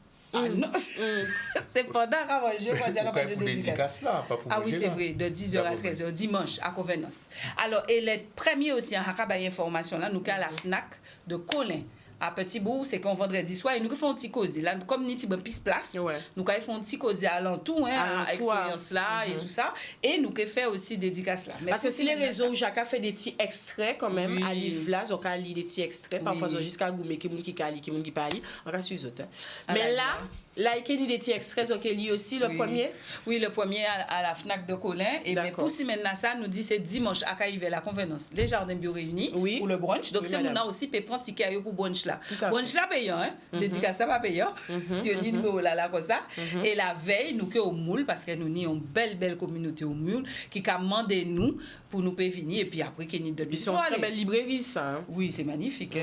C'est pendant qu'à manger, on va faire de dédicace là, pas pour ah oui, c'est vrai, de 10h à 13h dimanche à Convenance. Alors et les premiers aussi en hakaba information là, nous à la Fnac de Colin. À Petit Bourg, c'est qu'on vendredi soir et nous faisons un petit cause là comme nous avons piste place nous faisons un petit cause à l'entour hein expérience là et tout ça et nous fait aussi dédicace là parce que si les réseaux Jacques fait des petits extraits quand même à livre là on a lire des petits extraits parfois jusqu'à goumer qui moun qui kali qui moun qui pas lire on a suivre autres mais là il y a des petits extraits OK li aussi le premier le premier à la Fnac de Colin et mais pour si maintenant ça nous dit c'est dimanche à Caïve la Convenance les Jardins Bio Réunis pour le brunch donc c'est nous aussi peut prendre ticket pour brunch là brunch là payant hein dédicace ça pas payant tu dis numéro là comme ça et la veille nous que au moule parce que nous ni une belle communauté au moule qui a demandé nous pour nous venir et puis après qu'il y a d'autres sont très belle librairie ça oui c'est magnifique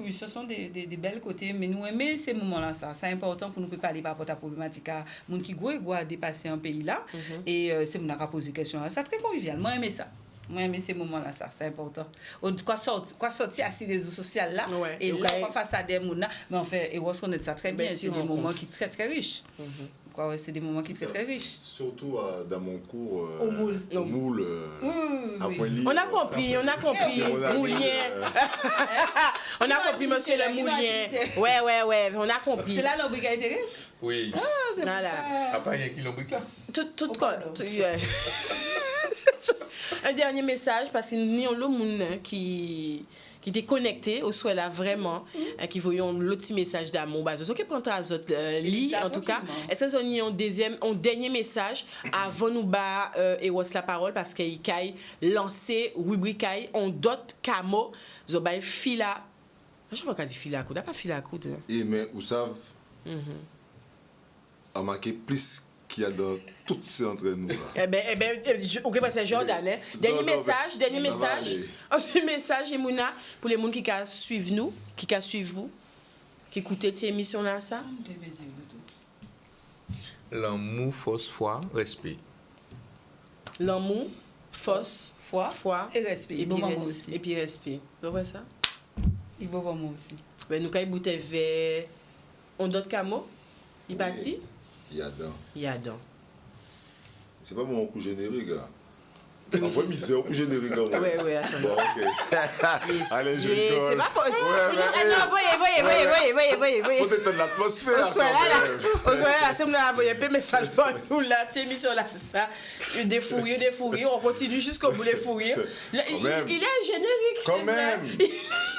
oui ce sont des belles côtés mais nous aimer ces moments là ça c'est important pour nous parler par rapport à la problématique à monde qui doit dépasser un pays là et c'est mon a posé question ça très convivial moi aimer ça moi aimer ces moments là ça c'est important on quoi sortir à ces réseaux sociaux là et là on face à des monde mais en fait et on se connaît ça très bien c'est des moments qui très très riches c'est des moments qui sont très riches. Surtout dans mon cours au moule. À Point-Lire. On a compris, Moulien. On a compris, monsieur le Moulien. Ouais, on a compris. C'est là l'ombrique a été oui. C'est voilà. Après, il y a qui l'ombrique là Tout quoi. Un dernier message, parce que nous avons le monde qui était connecté au souhait là vraiment qui voyons le petit message d'amour base ce qui prend à autres lit en tout cas est-ce que un dernier message avant nous bas et was la parole parce qu'il caille lancer rubrique on d'autres camo zo bay fila je vois qu'a dit fila coude pas fila coude et mais vous savez a marqué plus qu'il y a dans toutes ces entre nous là. OK c'est Jordan hein. Dernier message Emouna pour les gens qui suivent nous, qui suivent vous, qui écoutent cette émission là ça. L'amour, force, foi, respect. L'amour, force, foi et respect. Et puis respect. Vous voyez ça? Il va pour moi aussi. Ben nous kay bouter vers on d'autres camo. Il parti? Il y a dedans. Il y a dedans. C'est pas mon coup généreux, gars. Envoie misère pour générique. Ouais, attends. Bon, ok. Allez, je C'est rigole. pas possible. Ouais, Non, voyez. Faut détendre l'atmosphère. On soit là, quand on même. soit là, c'est moi envoyer un message pour nous là, cette émission là, c'est ça. Des fourris, on continue jusqu'au bout des fourris. Il même. est un générique, Quand c'est vrai. même.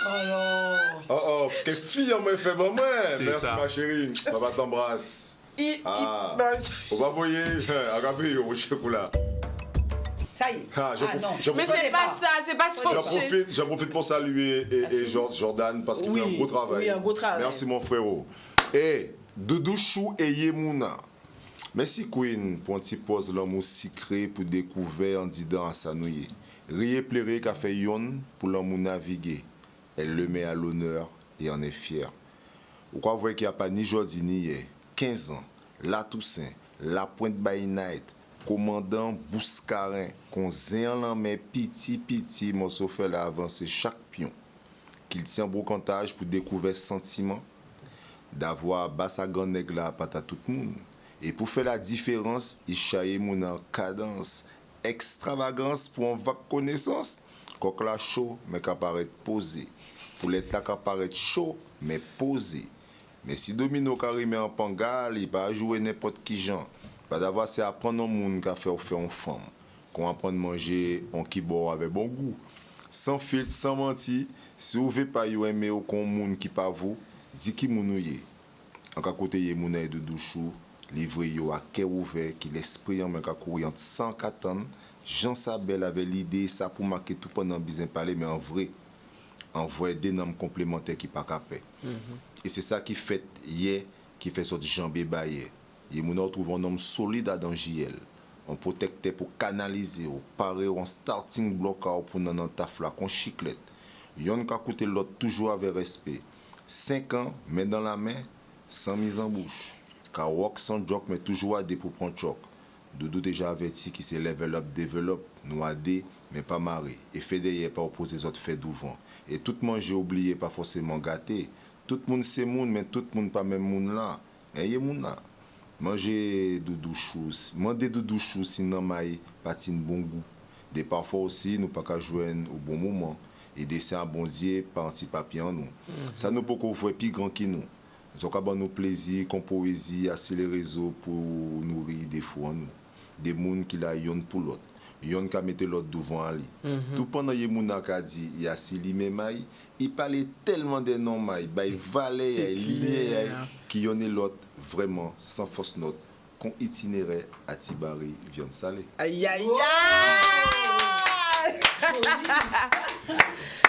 Alors, Oh, quelle fille on m'a fait bon, moi. Merci, ça. ma chérie. Papa t'embrasse. Ah. Ben, On va voyer. Regardez, au chocolat. ça y est. Ah, non. mais c'est pas ça, c'est pas ce J'en profite pour saluer et Jordan parce qu'il fait un gros travail. Oui, un gros travail. Merci mon frérot. Et Doudou Chou et Yemouna. Merci Queen pour un petit pause l'amour secret pour découvrir en disant à Sanouye. Riez plairait qu'a fait Yon pour l'amour naviguer. Elle le met à l'honneur et en est fière. Vous croyez qu'il n'y a pas ni jeudi ni hier. 15 ans, la Toussaint, la Pointe by Night, commandant Bouscarin, qu'on zéan en met petit, mon fait l'a avancé chaque pion. Qu'il tient brocantage pour découvrir sentiment, d'avoir bassa grande nègre là à tout le monde. Et pour faire la différence, il chaille mon en cadence, extravagance pour en vague connaissance. Coq la chaud, mais qu'à paraître posé. Pour l'être là qu'à paraître chaud, mais posé. Mais si Domino Karimé en pangal, il va jouer n'importe qui genre. Pas d'avoir c'est apprendre au monde qu'à faire en femme. Qu'on apprend à manger en kibor avec bon goût. Sans filtre, sans mentir, si vous ne pas aimer au con monde qui pas vous, dis qui mounouye. En cas côté yé mouna et de douchou, livré yo à cœur ouvert qui l'esprit en mec à courir sans qu'attendre. Jean Sabel avait l'idée ça pour marquer tout pendant bien parler mais en vrai envoyer des noms complémentaires qui pas capé. Et c'est ça qui fait hier qui fait sorte jambé bailler. Et mon trouve un homme solide dans JL. On protectait pour canaliser, ou parer en starting block pour nan taf la con chiclette. Yon ka coûté l'autre toujours avec respect. 5 ans, main dans la main, sans mise en bouche. Ka walk sans joke, mais toujours adé pour prendre choc. Doudou déjà averti qui se level up, develop, nous adé, mais pas marré. Et fait derrière pas opposer les autres fait devant. Et tout le monde j'ai oublié, pas forcément gâté. Tout le monde c'est monde, mais tout le monde pas même monde là. Et y a monde là. Manger doudou chou, manger doudou chou sinon maï patine bon goût. Des parfois aussi nous pas qu'à joindre au bon moment et des un bon Dieu par un petit papier en nous. Ça nous peut qu'on voit plus grand que nous. Nous avons nos plaisirs, qu'on poésie, assez les réseaux pour nourrir des fois en nous. Des monde qui la yon pour l'autre. Yon ka mette l'autre devant ali. Tout pendant que Mouna ka dit il y a Sili Memaï, il parlait tellement de noms maï, il valait, il lumière qui yon est l'autre vraiment sans fausse note qu'on itinéraire à Tibari viande salée. Aïe aïe aïe.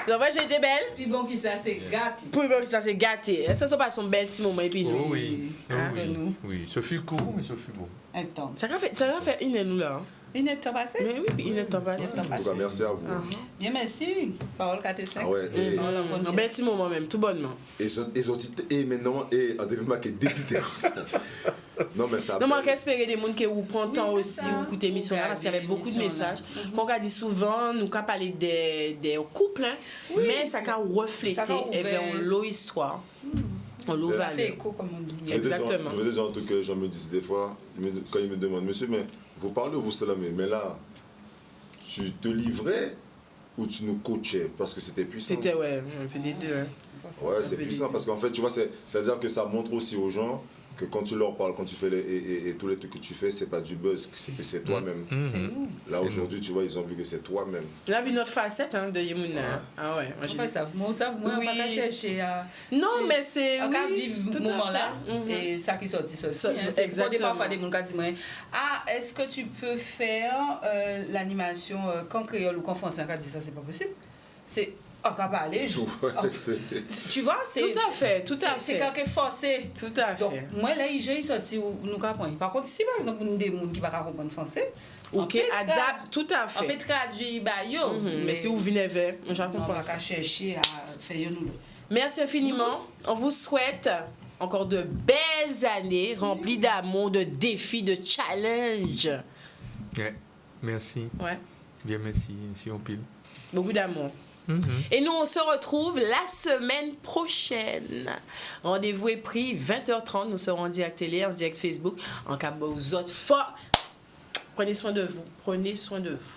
Donc moi j'ai été belle. Puis bon, qui ça, c'est gâté. Pour bon ça c'est gâté. Ça sont pas son bel petit moment et puis nous. Oh oui, oh Hein? oui, oui. Ce fut court, mais ce fut bon. Intense. Ça va faire une nous là. Il est temps passé? Mais oui, puis il est temps passé. En tout cas, merci à vous. Bien, merci. Parole 4 et 5. Ah ouais, et, Un bel petit moment même, tout bonnement. et maintenant, et en début, qui est dépité comme ça. Non, mais ça. Non, moi, j'espère des gens qui vous prennent temps c'est aussi, ça. ou écouter l'émission là, parce qu'il y avait beaucoup de messages. Qu'on a dit souvent, nous avons parlé des couples, hein, mais ça a reflété Ça a ouvert. vers l'eau histoire. On l'eau Ça fait valeur. écho, comme on dit. Exactement. Je veux dire un truc que j'en me dis des fois, quand ils me demandent, monsieur, mais vous parlez ou vous cela, mais là, tu te livrais ou tu nous coachais parce que c'était puissant. C'était, ouais, un peu des deux. Hein. Ouais, c'est puissant parce qu'en fait, tu vois, c'est-à-dire que ça montre aussi aux gens que quand tu leur parles, quand tu fais et tous les trucs que tu fais, c'est pas du buzz, c'est que c'est toi-même. Là, aujourd'hui, tu vois, ils ont vu que c'est toi-même. On a vu notre facette hein, de Yemouna. Ah ouais, moi j'ai Moi, dit- moi, on Oui. va pas chercher à... Non, mais c'est. On va oui, vivre tout ce à moment-là fait. et ça qui sortit. Exactement. Parfois, des gens qui disent ah, est-ce que tu peux faire l'animation qu'en créole ou qu'en français? On dit ça, c'est pas possible. C'est. On va parler. Tu vois, c'est. Tout à fait, tout à C'est fait. quand même forcé. Tout à Donc, fait. moi, là, j'ai sorti où nous comprenons. Par contre, si par exemple, nous des gens qui ne peuvent pas comprendre français, Ok, adapte, tout à on peut fait. traduire, bah, yo. Mais si vous venez vers, on j'accompagne va ça. pas chercher à faire nous l'autre. Merci infiniment. On vous souhaite encore de belles années remplies d'amour, de défis, de challenges. Ouais, merci. Ouais. Bien, merci. Si on pile. Beaucoup d'amour. Et nous, on se retrouve la semaine prochaine. Rendez-vous est pris, 20h30. Nous serons en direct télé, en direct Facebook. En cas aux autres fois, prenez soin de vous. Prenez soin de vous.